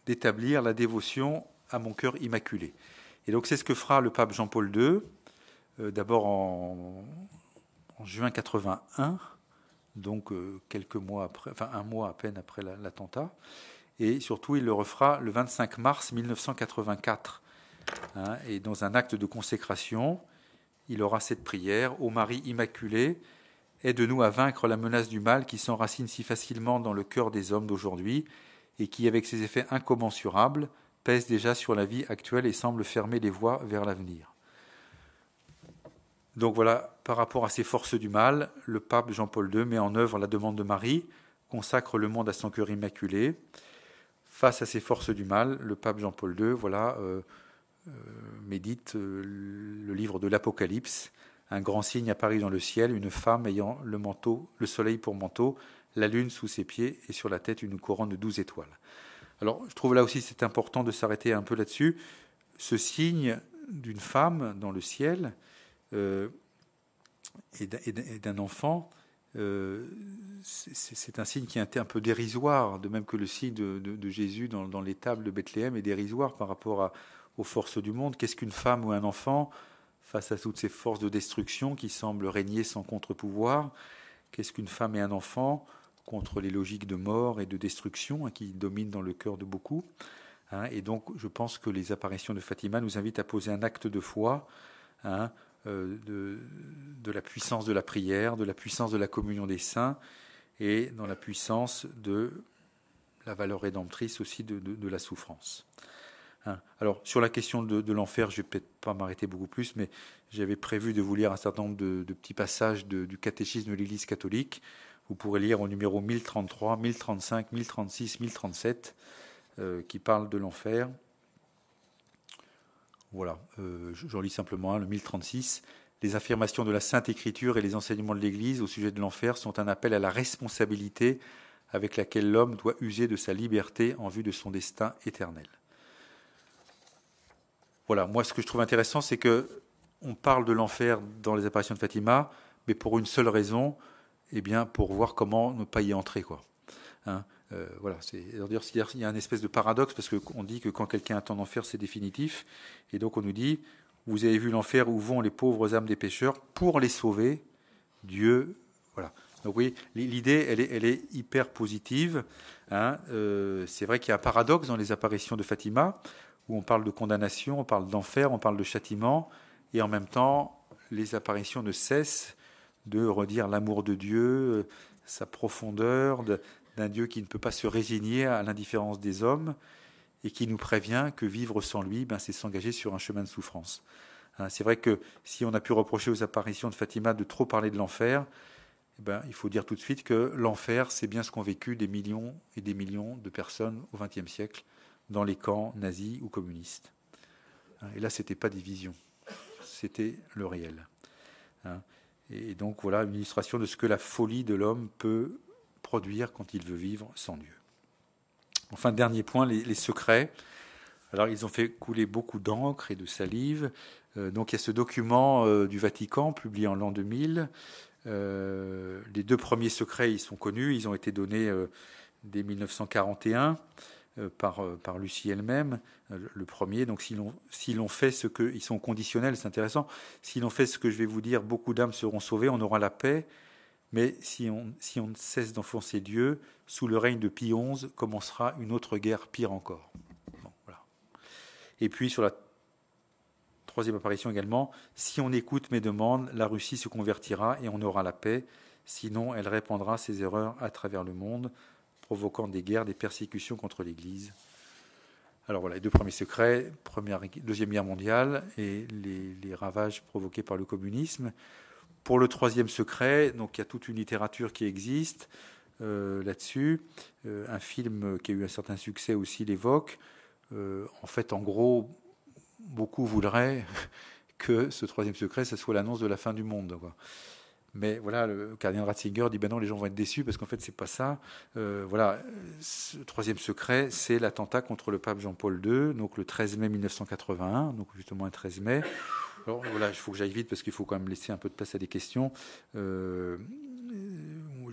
d'établir la dévotion à mon cœur immaculé. Et donc, c'est ce que fera le pape Jean-Paul II, d'abord en juin 81, donc quelques mois après, enfin un mois à peine après l'attentat, et surtout il le refera le 25 mars 1984. Hein, et dans un acte de consécration, il aura cette prière: Ô Marie Immaculée, aide-nous à vaincre la menace du mal qui s'enracine si facilement dans le cœur des hommes d'aujourd'hui et qui, avec ses effets incommensurables, pèse déjà sur la vie actuelle et semble fermer les voies vers l'avenir. Donc voilà, par rapport à ces forces du mal, le pape Jean-Paul II met en œuvre la demande de Marie, consacre le monde à son cœur immaculé. Face à ces forces du mal, le pape Jean-Paul II médite le livre de l'Apocalypse. Un grand signe apparut dans le ciel, une femme ayant le soleil pour manteau, la lune sous ses pieds et sur la tête une couronne de 12 étoiles. Alors, je trouve là aussi c'est important de s'arrêter un peu là-dessus. Ce signe d'une femme dans le ciel et d'un enfant, c'est un signe qui est un peu dérisoire, de même que le signe de Jésus dans l'étable de Bethléem est dérisoire par rapport aux forces du monde. Qu'est-ce qu'une femme ou un enfant face à toutes ces forces de destruction qui semblent régner sans contre-pouvoir? Qu'est-ce qu'une femme et un enfant contre les logiques de mort et de destruction qui dominent dans le cœur de beaucoup? Et donc, je pense que les apparitions de Fatima nous invitent à poser un acte de foi, de la puissance de la prière, de la puissance de la communion des saints et dans la puissance de la valeur rédemptrice aussi de la souffrance. Alors, sur la question de l'enfer, je ne vais peut-être pas m'arrêter beaucoup plus, mais j'avais prévu de vous lire un certain nombre de petits passages du catéchisme de l'Église catholique. Vous pourrez lire au numéro 1033, 1035, 1036, 1037 qui parlent de l'enfer. Voilà, j'en lis simplement le 1036. Les affirmations de la Sainte Écriture et les enseignements de l'Église au sujet de l'enfer sont un appel à la responsabilité avec laquelle l'homme doit user de sa liberté en vue de son destin éternel. Voilà, moi ce que je trouve intéressant, c'est qu'on parle de l'enfer dans les apparitions de Fatima, mais pour une seule raison, pour voir comment ne pas y entrer, quoi. Voilà, c'est-à-dire qu'il y a une espèce de paradoxe, parce qu'on dit que quand quelqu'un est en enfer, c'est définitif, et donc on nous dit, vous avez vu l'enfer où vont les pauvres âmes des pécheurs, pour les sauver, Dieu, voilà. Donc oui, l'idée, elle est hyper positive. C'est vrai qu'il y a un paradoxe dans les apparitions de Fatima, où on parle de condamnation, on parle d'enfer, on parle de châtiment, et en même temps, les apparitions ne cessent de redire l'amour de Dieu, sa profondeur, d'un Dieu qui ne peut pas se résigner à l'indifférence des hommes et qui nous prévient que vivre sans lui, c'est s'engager sur un chemin de souffrance. C'est vrai que si on a pu reprocher aux apparitions de Fatima de trop parler de l'enfer, il faut dire tout de suite que l'enfer, c'est bien ce qu'ont vécu des millions et des millions de personnes au XXe siècle dans les camps nazis ou communistes. Et là, ce n'était pas des visions, c'était le réel. Et donc voilà une illustration de ce que la folie de l'homme peut produire quand il veut vivre sans Dieu. Enfin, dernier point, les secrets. Alors, ils ont fait couler beaucoup d'encre et de salive. Donc, il y a ce document du Vatican, publié en l'an 2000. Les deux premiers secrets, ils sont connus. Ils ont été donnés dès 1941 par Lucie elle-même. Le premier, donc, si l'on fait ce que... Ils sont conditionnels, c'est intéressant. Si l'on fait ce que je vais vous dire, beaucoup d'âmes seront sauvées, on aura la paix. Mais si on ne cesse d'enfoncer Dieu, sous le règne de Pie XI, commencera une autre guerre pire encore. Bon, voilà. Et puis sur la troisième apparition également, si on écoute mes demandes, la Russie se convertira et on aura la paix. Sinon, elle répandra ses erreurs à travers le monde, provoquant des guerres, des persécutions contre l'Église. Alors voilà, les deux premiers secrets, Deuxième Guerre mondiale et les ravages provoqués par le communisme. Pour le troisième secret, donc il y a toute une littérature qui existe là-dessus. Un film qui a eu un certain succès aussi l'évoque. En fait, en gros, beaucoup voudraient que ce troisième secret, ce soit l'annonce de la fin du monde, quoi. Mais voilà, le cardinal Ratzinger dit non, les gens vont être déçus parce qu'en fait, c'est pas ça. Voilà, ce troisième secret, c'est l'attentat contre le pape Jean-Paul II, donc le 13 mai 1981, donc justement un 13 mai. Alors voilà, il faut que j'aille vite parce qu'il faut quand même laisser un peu de place à des questions. Je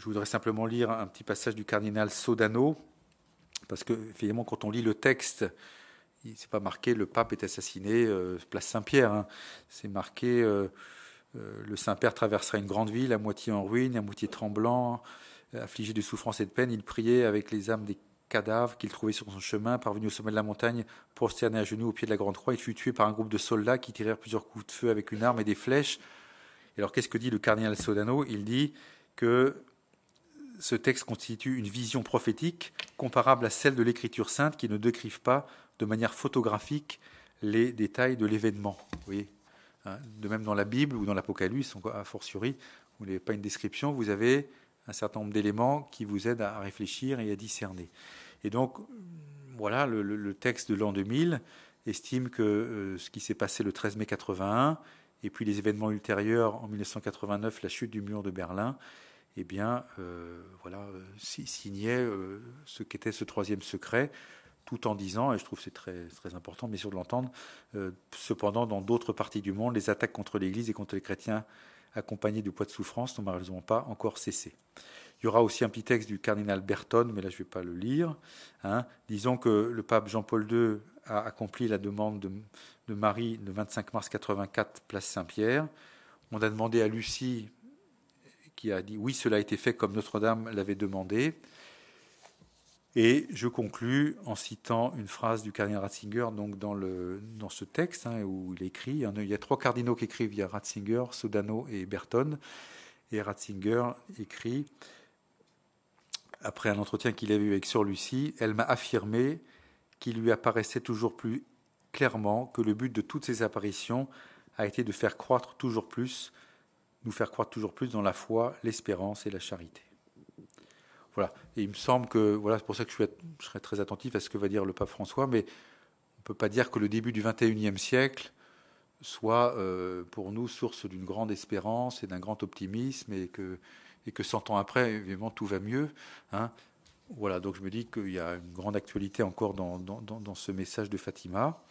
voudrais simplement lire un petit passage du cardinal Sodano, parce que finalement, quand on lit le texte, c'est pas marqué le pape est assassiné, place Saint-Pierre. C'est marqué le Saint-Père traversera une grande ville, à moitié en ruine, à moitié tremblant, affligé de souffrance et de peine. Il priait avec les âmes des cadavres qu'il trouvait sur son chemin. Parvenu au sommet de la montagne, prosterné à genoux au pied de la grande croix, il fut tué par un groupe de soldats qui tirèrent plusieurs coups de feu avec une arme et des flèches. Et alors, qu'est-ce que dit le cardinal Sodano ? Il dit que ce texte constitue une vision prophétique comparable à celle de l'Écriture sainte qui ne décrive pas de manière photographique les détails de l'événement. Vous voyez, de même dans la Bible ou dans l'Apocalypse, a fortiori, vous n'avez pas une description, vous avez un certain nombre d'éléments qui vous aident à réfléchir et à discerner. Et donc, voilà, le texte de l'an 2000 estime que ce qui s'est passé le 13 mai 81, et puis les événements ultérieurs en 1989, la chute du mur de Berlin, signait ce qu'était ce troisième secret, tout en disant, et je trouve que c'est très, très important, bien sûr, de l'entendre, cependant, dans d'autres parties du monde, les attaques contre l'Église et contre les chrétiens accompagnés du poids de souffrance n'ont malheureusement pas encore cessé. Il y aura aussi un petit texte du cardinal Berton, mais là je ne vais pas le lire. Disons que le pape Jean-Paul II a accompli la demande de Marie le 25 mars 84, place Saint-Pierre. On a demandé à Lucie, qui a dit oui, cela a été fait comme Notre-Dame l'avait demandé. Et je conclus en citant une phrase du cardinal Ratzinger donc dans ce texte où il écrit. Il y a trois cardinaux qui écrivent, il y a Ratzinger, Sodano et Berton. Et Ratzinger écrit, après un entretien qu'il avait eu avec Sœur Lucie, elle m'a affirmé qu'il lui apparaissait toujours plus clairement que le but de toutes ces apparitions a été de nous faire croître toujours plus dans la foi, l'espérance et la charité. Voilà. Et il me semble que, voilà, c'est pour ça que je serai très attentif à ce que va dire le pape François, mais on ne peut pas dire que le début du XXIe siècle soit pour nous source d'une grande espérance et d'un grand optimisme, et que 100 ans après, évidemment, tout va mieux. Hein. Voilà, donc je me dis qu'il y a une grande actualité encore dans ce message de Fatima.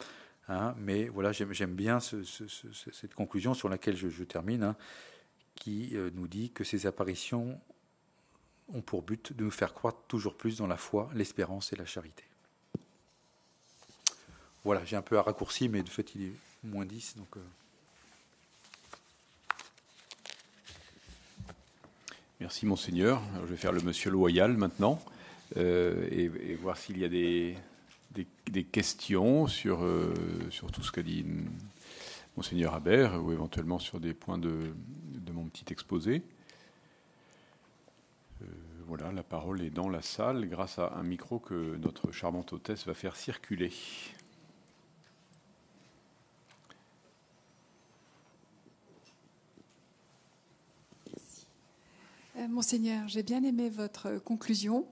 Hein, mais voilà, j'aime bien cette conclusion sur laquelle je termine, hein, qui nous dit que ces apparitions ont pour but de nous faire croître toujours plus dans la foi, l'espérance et la charité. Voilà, j'ai un peu raccourci, mais de fait, il est moins 10. Donc, Merci, Monseigneur. Alors, je vais faire le monsieur loyal maintenant et voir s'il y a des questions sur tout ce qu'a dit Monseigneur Habert, ou éventuellement sur des points de mon petit exposé. Voilà, la parole est dans la salle grâce à un micro que notre charmante hôtesse va faire circuler. Monseigneur, j'ai bien aimé votre conclusion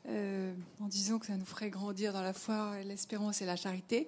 en disant que ça nous ferait grandir dans la foi, l'espérance et la charité.